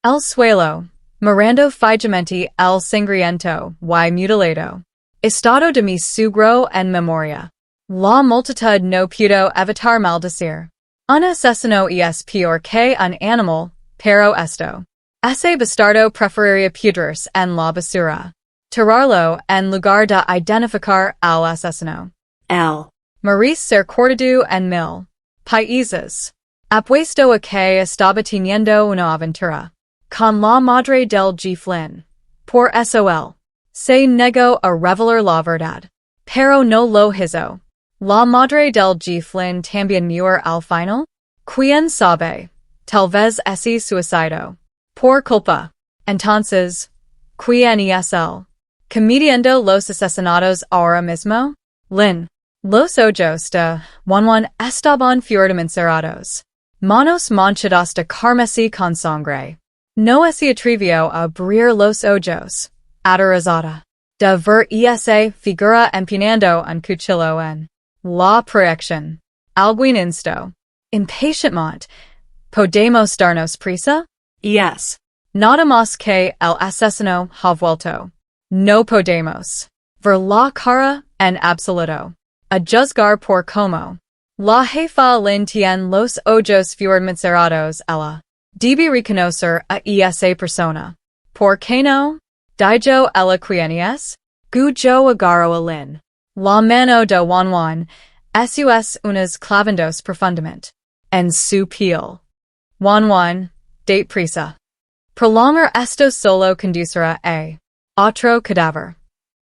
el suelo, mirando fijamente el sangriento y mutilado estado de mi sugro en memoria. La multitud no pudo evitar maldecir. Un asesino es peor que un animal, pero esto. Ese bastardo preferiría pudrirse en la basura. Tirarlo en lugar de identificar al asesino. El. Maurice ser cortado en 1000 países. Apuesto a que estaba teniendo una aventura con la madre del G. Flynn. Por eso él se negó a revelar la verdad. Pero no lo hizo. La madre del G. Flynn también murió al final. ¿Quién sabe? Tal vez ese suicidio. Por culpa. Entonces, ¿quién es él? Cometiendo los asesinatos ahora mismo? Lin. Los ojos de Wan estaban fuertemente cerrados. Manos manchadas de carmesí con sangre. No se atrevió a abrir los ojos. Aterrorizada. De ver esa figura empuñando un cuchillo en la proyección. Algún insto. Impatientemente. ¿Podemos darnos prisa? Yes. Nada más que el asesino ha vuelto. No podemos ver la cara en absoluto. A juzgar por como. La jefa Lin tiene los ojos fuertemente cerrados. Ella debe reconocer a esa persona. ¿Por qué no? Dijo ella quién es? Yo agarro a Lin. La mano de Wan sus unas clavándose profundamente en su piel. Wan, date prisa. Prolongar esto solo conducirá a otro cadáver.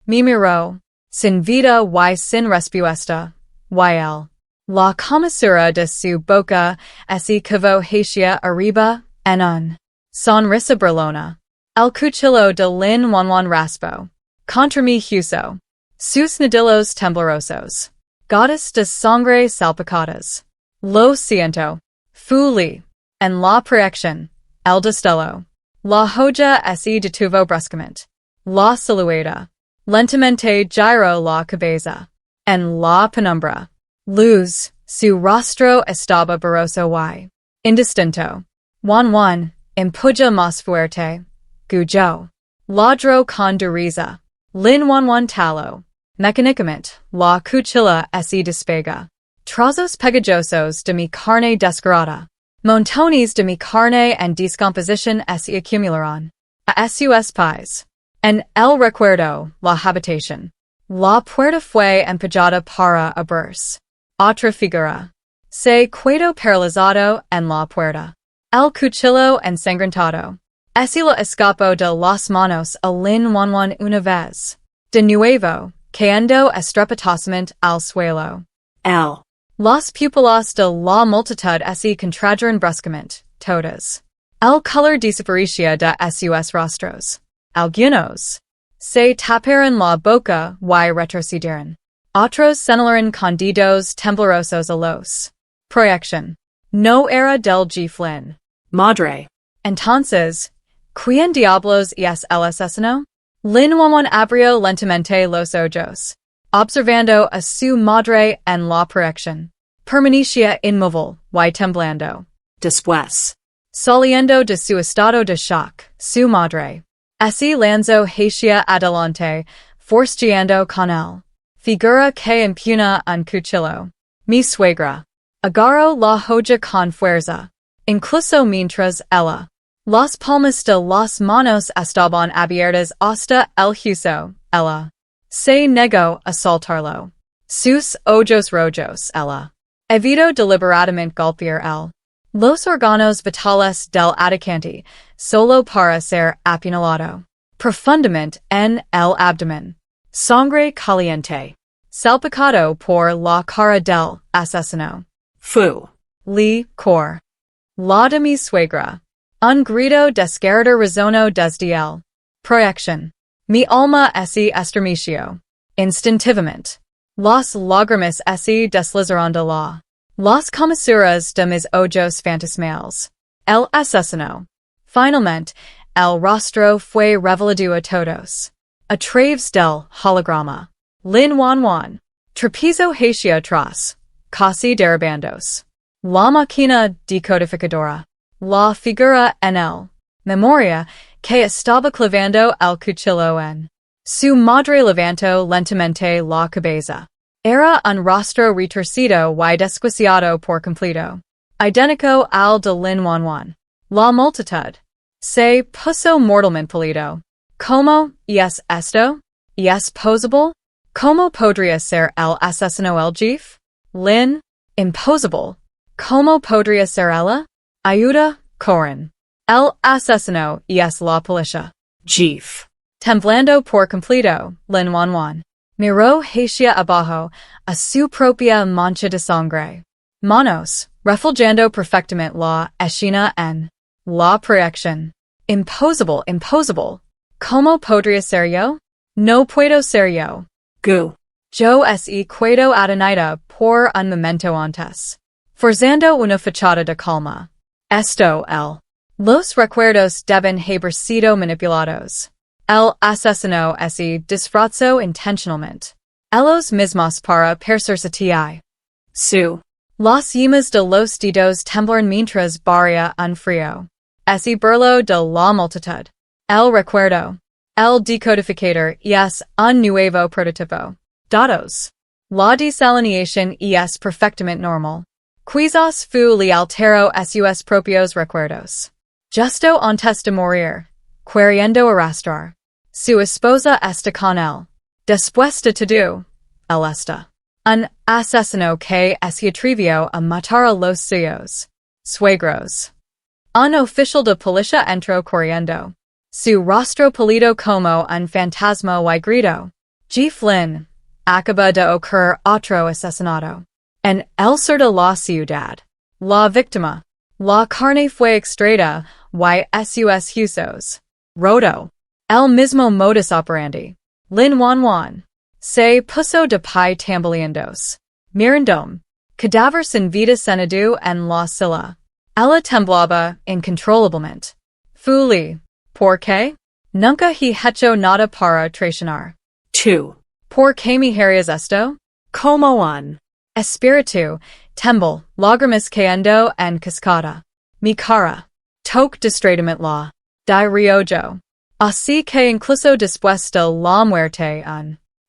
Me miró, sin vida y sin respuesta, y él. La comisura de su boca se quedó hacia arriba en un sonrisa burlona. El cuchillo de Lin Wan raspó contra mi hueso. sus nudillos temblorosos. Goddess de sangre salpicadas. Lo siento. Fu li. En la proyección. El destello. La joya se detuvo bruscamente. La silueta. Lentamente giró la cabeza. En la penumbra. Luz. Su rostro estaba borroso y indistinto. Juan. Empuja más fuerte. Guyó. Ladró con dureza. Lin Juan talo. Mecánicamente, la cuchilla se despega. Trazos pegajosos de mi carne descarada. Montones de mi carne en descomposición se acumularon. A sus pies. En el recuerdo, la habitación. La puerta fue empujada para abrirse. Otra figura. Se quedó paralizado en la puerta. El cuchillo ensangrentado. Se lo escapó de las manos a Lin Juan una vez. De nuevo, cayendo estrepitosamente al suelo. Las pupilas de la multitud se contrajeron bruscamente, todas. El color desaparecía de sus rostros. Algunos se taparon la boca y retrocedieron. Otros señalaron con dedos temblorosos a los. Proyección. No era del Flynn. Madre. Entonces, ¿quién diablos es el asesino? Lin Juan abrió lentamente los ojos, observando a su madre en la proyección. Permanecía inmóvil y temblando. Después. Saliendo de su estado de shock, su madre. Se lanzó hacia adelante, forcejeando con él. Figura que impugna un cuchillo. Mi suegra. Agarró la joya con fuerza. Incluso mientras ella. Las palmas de las manos estaban abiertas hasta el hueso, ella. Se negó a soltarlo. Sus ojos rojos, ella. Evitó deliberadamente golpear él. Los órganos vitales del atacante, solo para ser apuñalado. Profundamente en el abdomen. Sangre caliente. Salpicado por la cara del asesino. Fu. Li cor. La de mi suegra. Un grito desgarrador resonó desde él. Proyección. Mi alma se estremeció. Instintivamente. Las lágrimas se deslizaron de las comisuras de mis ojos fantasmales. El asesino. Finalmente, el rostro fue revelado a todos. A través del holograma. Lin Juan. Trapezo hacia atrás. Casi derribandos. La máquina decodificadora. La figura en el. Memoria, que estaba clavando el cuchillo en. Su madre levantó lentamente la cabeza. Era un rostro retorcido y desquiciado por completo. Idéntico al de Lin Juan. La multitud. Se puso mortalmente pálido. ¿Cómo es esto? ¿Es posible? ¿Cómo podría ser el asesino el jefe? Lin. Imposible. ¿Cómo podría ser ella? Ayuda, corren. El asesino es la policía. Jeef. Temblando por completo, Lin Juan. Miró hacia abajo a su propia mancha de sangre. Manos, reflejando perfectamente la escena en la proyección. Imposible. ¿Cómo podría ser yo? No puedo ser yo. Gu. Yo quedo atenida por un momento antes. Forzando una fachada de calma. Esto el. Los recuerdos deben haber sido manipulados. El asesino se disfrazó intencionalmente. Ellos mismos para percerse ti. Su. Las yemas de los dedos temblaron mientras barría un frío. Se burló de la multitud. El recuerdo. El decodificador es un nuevo prototipo. Datos. La desalinización es perfectamente normal. Quizás fu le alteró sus propios recuerdos. Justo antes de morir, queriendo arrastrar. Su esposa está con él. Después de todo, él está. Un asesino que se atrevió a matar a los suyos. Suegros. Un oficial de policía entró corriendo. Su rostro pálido como un fantasma y gritó. Flynn. Acaba de ocurrir otro asesinato. En el sur de la ciudad. La víctima. La carne fue extraída y sus huesos. Roto. El mismo modus operandi. Lin Juan. Se puso de pie tambaleandos. Mirandom. Cadaver sin vida senadu en la silla. Ella temblaba incontrolablemente. Fuli. ¿Por qué? Nunca he hecho nada para traicionar. 2. ¿Por qué me harías esto? Como un. Espíritu, temble, lágrimas cayendo en cascada. Mi cara. Toque distraidamente la. Di riojo. Así que incluso después de la muerte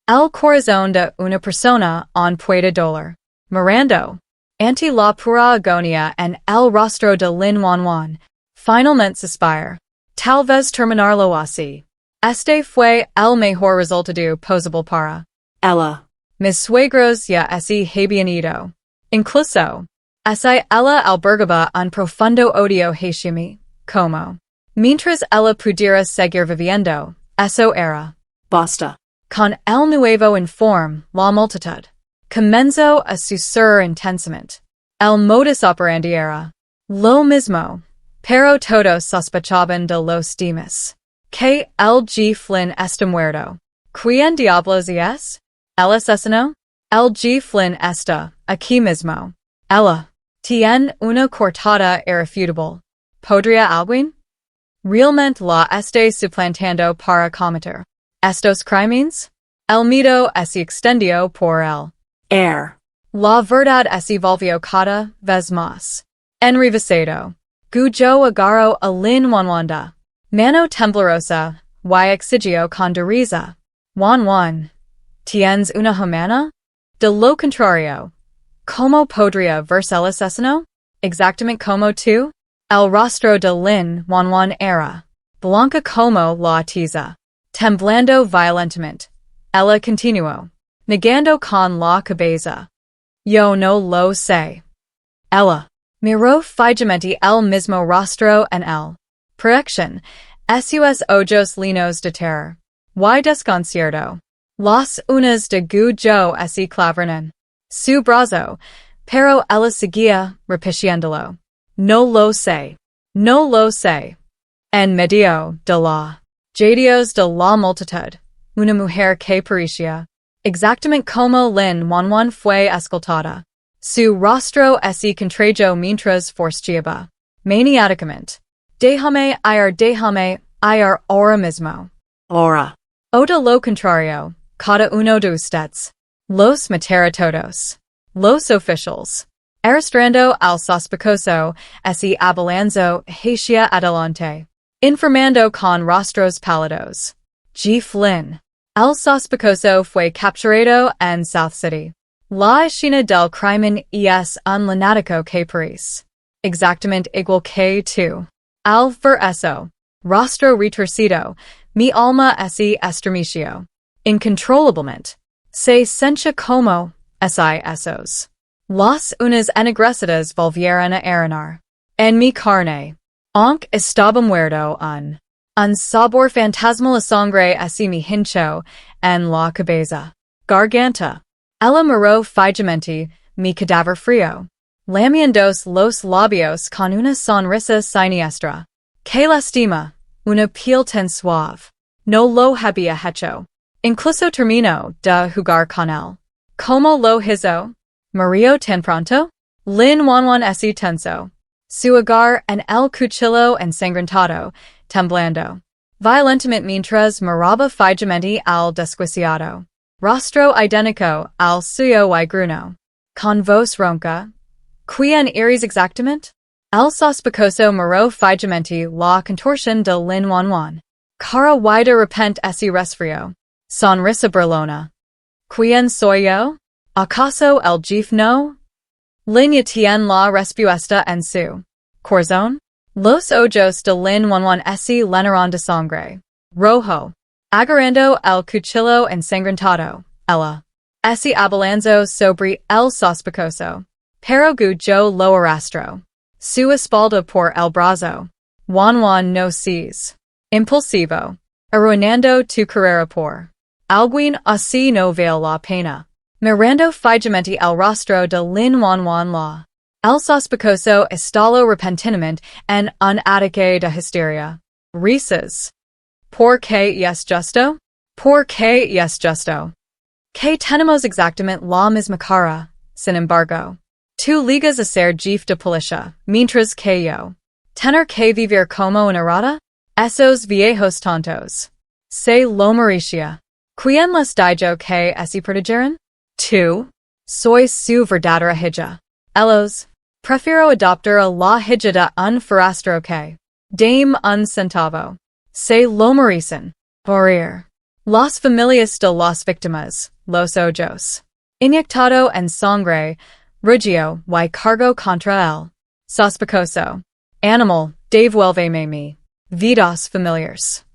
el corazón de una persona on puede doler. Mirando. Ante la pura agonía en el rostro de Lin Juan, finalmente suspire. Tal vez terminarlo así. Este fue el mejor resultado posible para Ella. mis suegros ya ese habían ido. Incluso, esa ella albergaba un profundo odio hacia mí, como, mientras ella pudiera seguir viviendo, eso era. Basta. Con el nuevo informe, la multitud comenzó a susurrar intensamente. El modus operandi era lo mismo, pero todos sospechaban de los demás. Que el G. Flynn está muerto. ¿Quién diablos es? ¿El asesino? El G. Flynn está aquí mismo. Ella tiene una cortada irrefutable. ¿Podría alguien? Realmente la esté suplantando para cometer estos crímenes? El miedo se extendió por él. La verdad se volvió cada vez más enrevesado. Gujo agarró a Lin Juan. Mano temblorosa, y exigió con dureza. Juan, ¿tienes una humana? De lo contrario, ¿cómo podría verse el asesino? Exactamente como tú? El rostro de Lin Juan era blanca como la tiza. Temblando violentamente, ella continuó, negando con la cabeza. Yo no lo sé. Ella miró fijamente el mismo rostro en él. Proyección, sus ojos llenos de terror. Y desconcierto. Las uñas de Gujo se clavaron. Su brazo, pero ella seguía repitiéndolo. No lo sé. No lo sé. En medio de la jadios de la multitud, una mujer que parecía exactamente como Lin Juan fue escoltada. Su rostro se contrajo mientras forcejeaba maniáticamente. Déjame ir ahora mismo. Ahora. O de lo contrario, cada uno de ustedes los matará todos. Los oficiales, arrastrando al sospechoso, se abalanzó hacia adelante, informando con rostros pálidos. G. Flynn. El sospechoso fue capturado en South City. La escena del crimen es un lunático que parece exactamente igual que tú. Al ver eso, rostro retorcido, mi alma se estremeció. Incontrolablemente. Se sentía como esos. Las uñas ennegrecidas volvieron a arañar. En mi carne. Aunque estaba muerto un sabor fantasmal a sangre se me hinchó en la cabeza. Garganta. Ella miró fijamente mi cadáver frío, lamiéndose los labios con una sonrisa siniestra. Que lastima, una piel tan suave. No lo había hecho. Incluso terminó de jugar con él. ¿Cómo lo hizo? ¿Murió tan pronto? Lin Juan se tensó. Su agar en el cuchillo ensangrentado, temblando violentamente mientras miraba fijamente al desquiciado. Rostro idéntico al suyo y gruñó. Con voz ronca. ¿Quién eres exactamente? El sospechoso miró fijamente la contorsión de Lin Juan. Cara y de repente se resfrió. Sonrisa burlona. ¿Quién soy yo? ¿Acaso el jefe no? Lin tiene la respuesta en su corazón. Los ojos de Lin Juan se llenaron de sangre. Rojo. Agarrando el cuchillo ensangrentado, ella se abalanzó sobre el sospechoso. Pero Gujo lo arrastró. Su espalda por el brazo. Juan no sees. Impulsivo. Arruinando tu carrera por alguien así no vale la pena. Mirando fijamente el rostro de Lin Juan la. El sospechoso estalló repentinamente en un ataque de histeria. Risas. ¿Por qué es justo? ¿Por qué es justo? Que tenemos exactamente la misma cara, sin embargo. Tu ligas a ser jefe de policía, mientras que yo. Tener que vivir como enarrada? Esos viejos tontos. Se lo merecía. ¿Quién les dijo que así protegeran? Tú. Soy su verdadera hija. Ellos. Prefiero adoptar a la hija de un forastero que. Dame un centavo. Se lo merecen. Morir. Las familias de las víctimas, los ojos. Inyectado en sangre, rugio y cargo contra él. Sospechoso. Animal, devuélveme mi. Vidas familiares.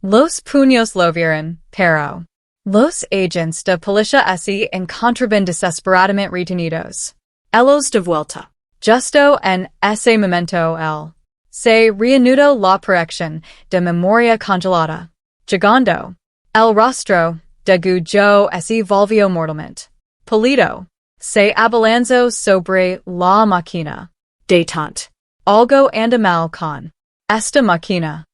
Los puños lo vieron, pero. Los agents de policía así encontraban desesperadamente retenidos. Ellos de vuelta. Justo en ese momento él. Se reanudó la proyección de memoria congelada. Llegando. El rostro de Gujo así volvió mortalmente. Pálido. Se abalanzó sobre la máquina. Détente. Algo anda mal con esta máquina.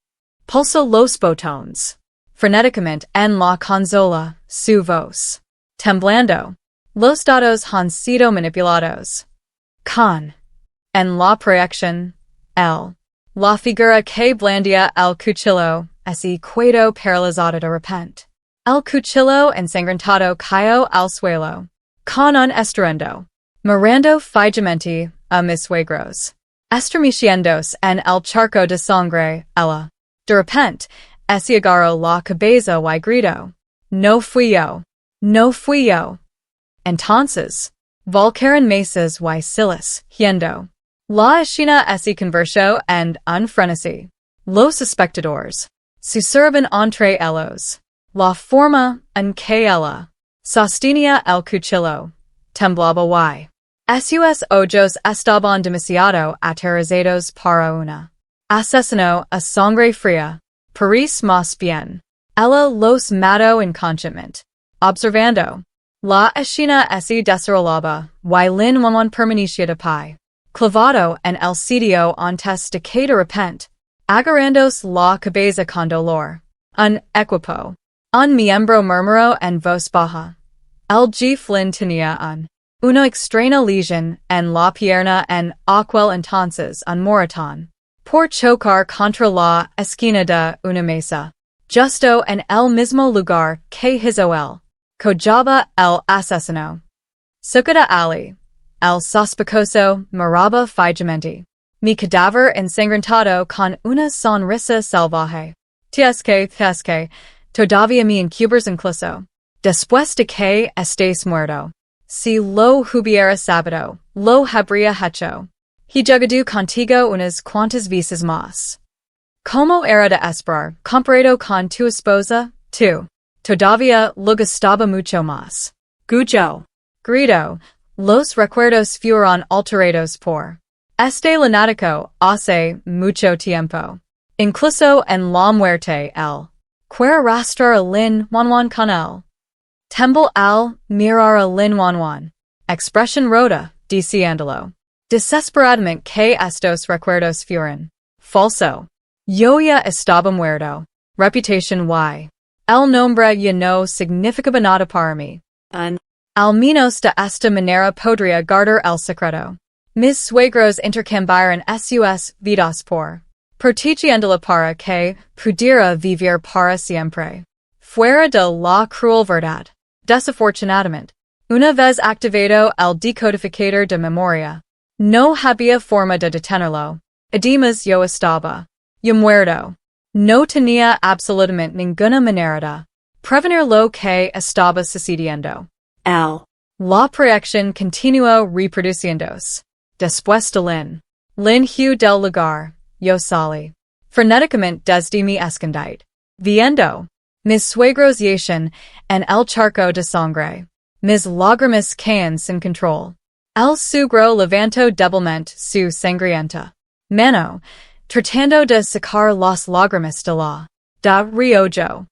Pulsó los botones. Frenéticamente en la consola, su voz. Temblando. Los datos han sido manipulados. Con. En la proyección. El. La figura que blandía el cuchillo, así quedó paralizada de repente. El cuchillo ensangrentado cayó al suelo. Con un estruendo. Mirando fijamente a mis suegros. Estremeciéndose en el charco de sangre, ella. De repente, se agarró la cabeza y gritó. No fui yo. No fui yo. Entonces, volcaron mesas y sillas, yendo. La escena se convirtió en un frenesí. Los espectadores susurraban entre ellos. La forma en que ella sostenía el cuchillo temblaba y sus ojos estaban demasiado aterrizados para una asesino a sangre fría. París más bien. Ella los mató inconscientemente. Observando. La escena se desarrollaba y l'in permanecia de pie. Clavado en el sitio antes de que de repente, agarrándose la cabeza con dolor. Un equipo. Un miembro murmuró en voz baja. El Flynn tenía una extraña lesión en la pierna en aquel entonces un moratón. Por chocar contra la esquina de una mesa. Justo en el mismo lugar que hizo él. Cojaba el asesino. Sucada Ali. El sospechoso miraba fijamente. Mi cadáver ensangrentado con una sonrisa salvaje. Tiesque, todavía me encubres incluso. Después de que estés muerto. Si lo hubiera sabido, lo habría hecho. He jugado contigo unas cuantas veces más. Como era de esperar, comparado con tu esposa, tú. Todavía lo gustaba mucho más. Gujo. Grito. Los recuerdos fueron alterados por este lunático hace mucho tiempo. Incluso en la muerte él. Quiere arrastrar a Lin Wanwan con él. Temble al mirar a Lin Wanwan. Expresión rota, diciéndolo. Desesperadamente que estos recuerdos fueron falso. Yo ya estaba muerto. Reputation y. El nombre ya no significaba nada para mí. Al menos de esta manera podría guardar el secreto. Mis suegros intercambiaron sus vidas por protegiéndola para que pudiera vivir para siempre. Fuera de la cruel verdad. Desafortunadamente, una vez activado el decodificador de memoria, no había forma de detenerlo. Además yo estaba ya muerto. No tenía absolutamente ninguna manera de prevenir lo que estaba sucediendo. La proyección continuó reproduciéndose. Después de Lin huyó del lugar, yo salí. Frenéticamente desde mi escondite. Viendo. Mis suegros yacen en el charco de sangre. Mis lágrimas caen sin control. El sugro levantó débilmente su sangrienta mano, tratando de sacar las lágrimas de la da riojo.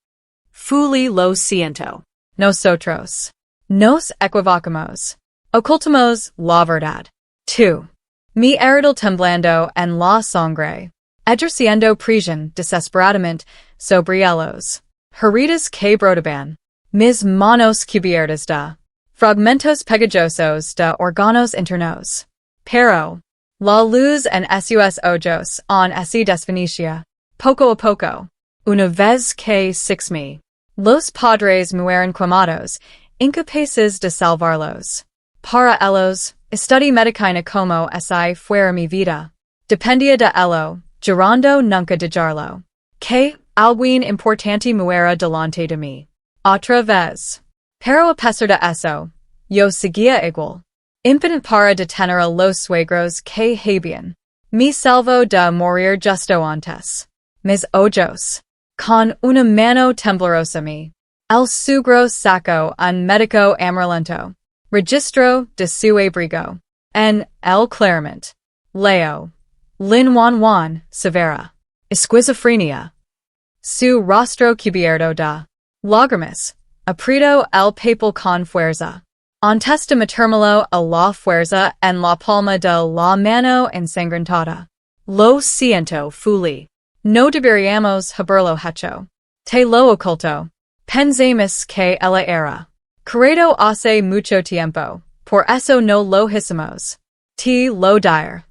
Fully lo siento. Nosotros. Nos equivocamos. Ocultamos la verdad. Tú. Mi heredal temblando en la sangre. Ejerciendo presión desesperadamente sobre ellos. Heridas que brotaban. mis manos cubiertas de fragmentos pegajosos de órganos internos. Pero la luz en sus ojos on se desvanecía, poco a poco, una vez que me. Los padres mueren quemados, incapaces de salvarlos. Para ellos, estudié medicina como si fuera mi vida. Dependía de ello, llorando nunca dejarlo. Que alguien importante muera delante de mí. Otra vez. Pero a pesar de eso, yo seguía igual. Impotent para detener a los suegros que habían. Me salvo de morir justo antes. Mis ojos. Con una mano temblorosa me. El sugro sacó un médico amarillento. Registro de su abrigo. En el claramente. Leo. Lin Juan severa. Esquizofrenia. Su rostro cubierto de lágrimas. Aprieto el papel con fuerza. Antes de metérmelo a la fuerza en la palma de la mano ensangrentada. Lo siento, Fuli. No deberíamos haberlo hecho. Te lo oculto. Pensamos que ella era. Querido hace mucho tiempo, por eso no lo hicimos. Te lo dire.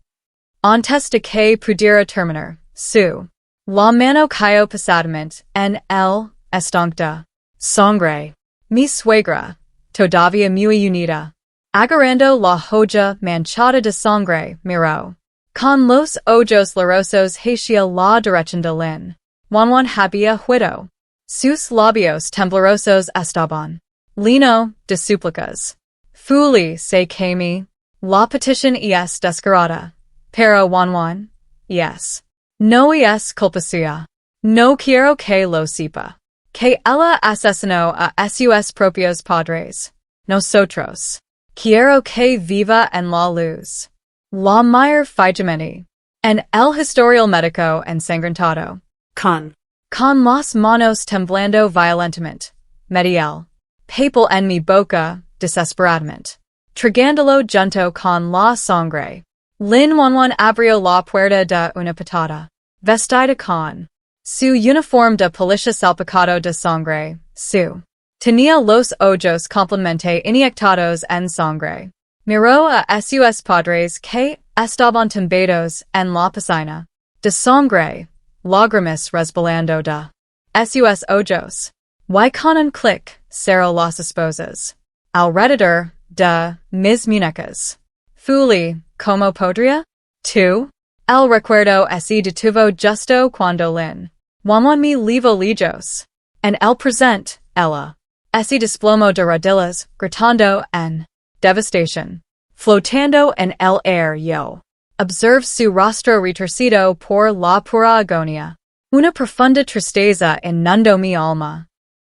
Antes de que pudiera terminar, su. La mano cayó pesadamente en el estanque de sangre. Mi suegra, todavía muy unida. Agarrando la joya manchada de sangre, miró. Con los ojos llorosos hacia la dirección de Lin. Juan había huido. Sus labios temblorosos estaban. Lleno de súplicas. Fuli se que me. La petición es descarada. Pero Juan, yes. No es culpa suya. No quiero que lo sepa. Que ella asesinó a sus propios padres. Nosotros. Quiero que viva en la luz. La mayor fijamente. En el historial médico ensangrentado. Con Las manos temblando violentamente. Medial. Papel en mi boca, desesperadamente. Tragándolo junto con la sangre. Lin Juan abrió la puerta de una patada. Vestida con su uniforme de policía salpicado de sangre, su. Tenía los ojos completamente inyectados en sangre. Miró a sus padres que estaban tumbados en la piscina. De sangre. Lágrimas resbalando de sus ojos. Y con un clic, cerró las esposas. Alrededor de mis muñecas. Fuli, como podría? Tú? El recuerdo se detuvo justo cuando Lin. Juan me levo lejos. En el presente, ella. Se desplomó de rodillas, gritando en devastación. Flotando en el aire yo. Observe su rostro retorcido por la pura agonía. Una profunda tristeza inundó mi alma.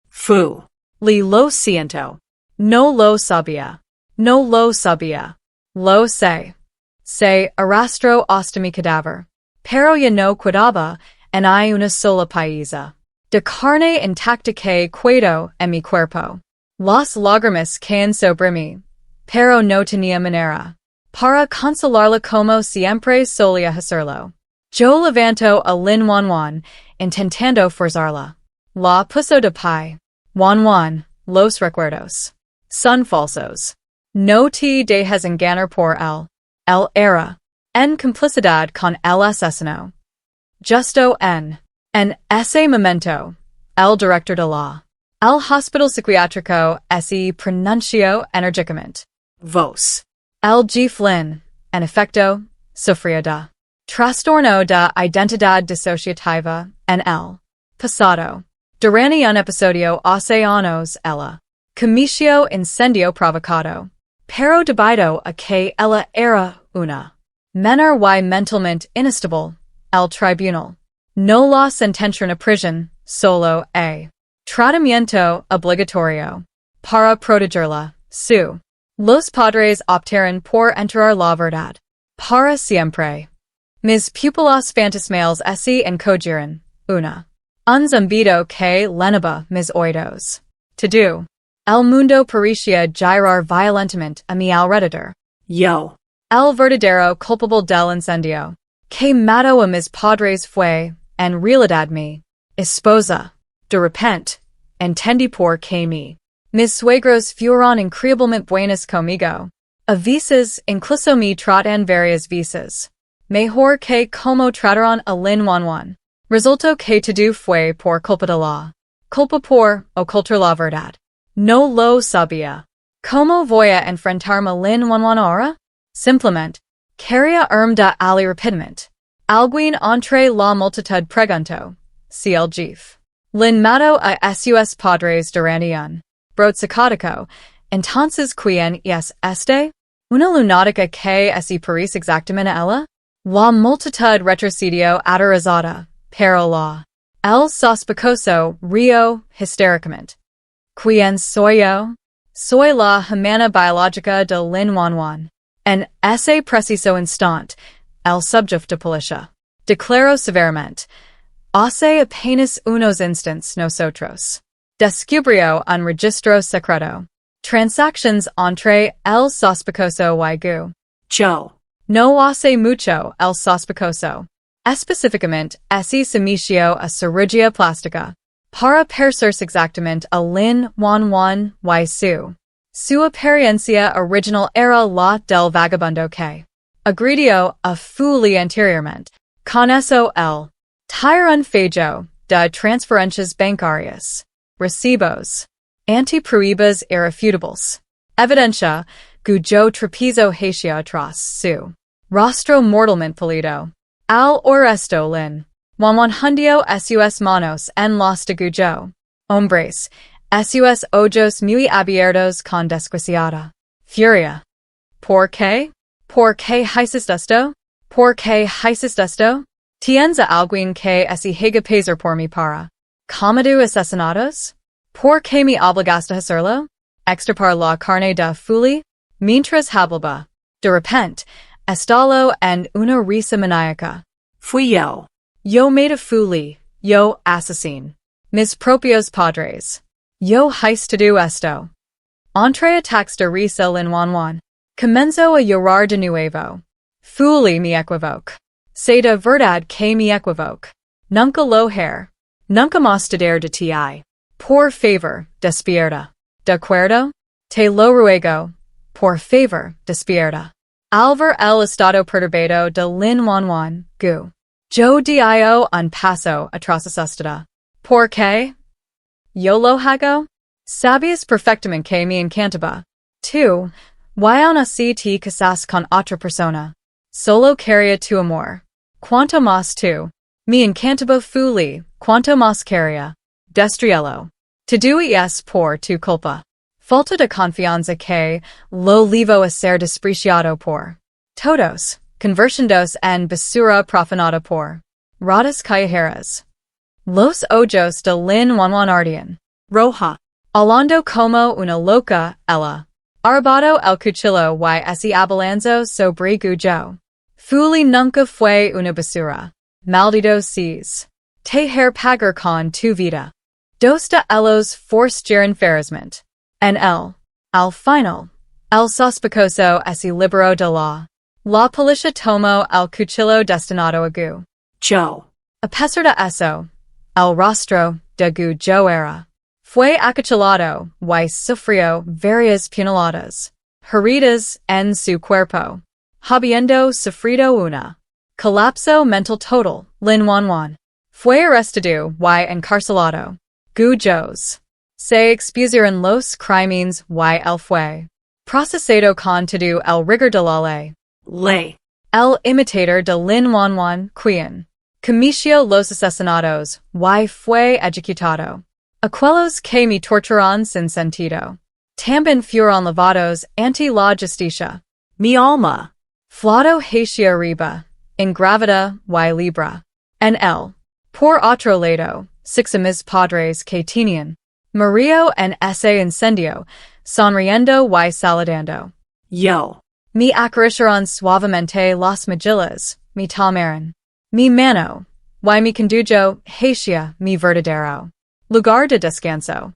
Fu. Lo siento. No lo sabía. No lo sabía. Lo sé. Se arrastró hasta mi cadáver. Pero ya no quedaba en hay una sola pieza. De carne intacta que quedó en mi cuerpo. Las lágrimas caen sobre mí. Pero no tenía manera. Para consolarla como siempre solía hacerlo. Yo levanto a Lin Juan, intentando forzarla. La puso de pie. Juan, los recuerdos. Son falsos. No te dejes engañar por él. Él era. En complicidad con el asesino. Justo en ese momento. El director de la. El hospital psiquiátrico se pronunció enérgicamente. Vos. El G. Flynn, en efecto, sufría de trastorno de identidad disociativa en el pasado. Durante un episodio hace años ella cometió incendio provocado. Pero debido a que ella era una menor y mentalmente inestable, el tribunal no la sentenció a prisión, solo a tratamiento obligatorio para protegerla, su. Los padres optaron por enterrar la verdad. Para siempre. Mis pupilas fantasmales se encogieron, un zumbido que llenaba mis oídos. Todo. El mundo parecía girar violentamente a mi alrededor. Yo. El verdadero culpable del incendio, que mató a mis padres fue, en realidad mi esposa. De repente, entendí por qué mi Mis suegros fueron increíblemente buenos conmigo. A veces, incluso me tratan varias veces. Mejor que como trataron a Lin Juan. Resultó que todo fue por culpa de la. Culpa por ocultar la verdad. No lo sabía. ¿Cómo voy a enfrentarme a Lin Juan ahora? Simplemente. Quería de ali rapidamente. Alguien entre la multitud preguntó. Si el jefe. Lin mató a sus padres durante un. Brot psicótico. Entonces ¿quién es este? Una lunática que se parece exactamente a ella? La multitud retrocedió aterrorizada, pero la. El sospechoso rió histéricamente. ¿Quién soy yo? Soy la hermana biológica de Lin Juan. En ese preciso instante, el subjefe de policía declaró severamente. Hace apenas unos instantes nosotros. Descubrió un registro secreto. Transactions entre el sospechoso y yo. No hace mucho el sospechoso. Específicamente, se sometió a cirugía plástica. Para parecerse exactamente a Lin Juan y su apariencia original era la del vagabundo que agredió a Fuli anteriormente. Con eso el tirón fallo de transferencias bancarias. Recibos. Antipruebas irrefutables. Evidencia, cuyo trapezo hacia tras su rostro mortalmente pálido. Al oresto Lin Juan hundió sus manos en las de Gujo. Hombres, sus ojos muy abiertos con desquiciada furia. ¿Por qué? ¿Por qué haces esto? ¿Por qué haces esto? ¿Tienes a alguien que haga pesar por mi para? ¿Cometió asesinatos? ¿Por qué me obligaste a hacerlo? Extirpar la carne de Fuli? Mientras hablaba. De repente, estalló en una risa maníaca. Fui yo. Yo made a Fuli. Yo asesino. Mis propios padres. Yo hice todo esto. Entre ataques de risa Lin Juan. Comenzó a llorar de nuevo. Fuli me equivoco. Sé de verdad que me equivoco. Nunca lo haré. Nunca más dudar de ti. Por favor, despierta. ¿De acuerdo? Te lo ruego. Por favor, despierta. Al ver el estado perturbado de Lin Juan, yo dio un paso atrás asustada. ¿Por qué? Yo lo hago? Sabías perfectamente que me encantaba. Tú, y aún así te casas con otra persona. Solo quería tu amor. Cuanto más tú. Me encantaba Fuli, cuanto más quería. Destruirlo. Todo es por tu culpa. Falta de confianza que lo llevó a ser despreciado por todos, convertidos en basura profanada por ratas callejeras. Los ojos de Lin Juan ardían. Roja. Hablando como una loca, ella. Arrobado el cuchillo y se abalanzó sobre Gujo. Fuli nunca fue una basura. Maldito seas. Te pagar con tu vida. Dos de ellos forzaron ferozmente. En al final, el sospechoso se liberó de la policía tomó el cuchillo destinado a yo. A pesar de eso, el rostro de Gujo era. Fue acuchillado y sufrió varias puñaladas. Heridas en su cuerpo. Habiendo sufrido una. Colapso mental total, Lin Juan. Fue arrestado y encarcelado. Gujos. Se expusieron los crímenes y él fue. Procesado con todo el rigor de la ley. Ley. El imitador de Lin Juan, quien cometió los asesinatos y fue ejecutado. Aquellos que me torturaron sin sentido. También fueron lavados ante la justicia. Mi alma. Flado hacia arriba, ingravida y libra. En él. Por otro lado, six de mis padres que tenían. Murió en ese incendio, sonriendo y saludando. Yo. Me acariciaron suavemente las mejillas, me tomaron mi mano, y me condujo hacia mi verdadero lugar de descanso.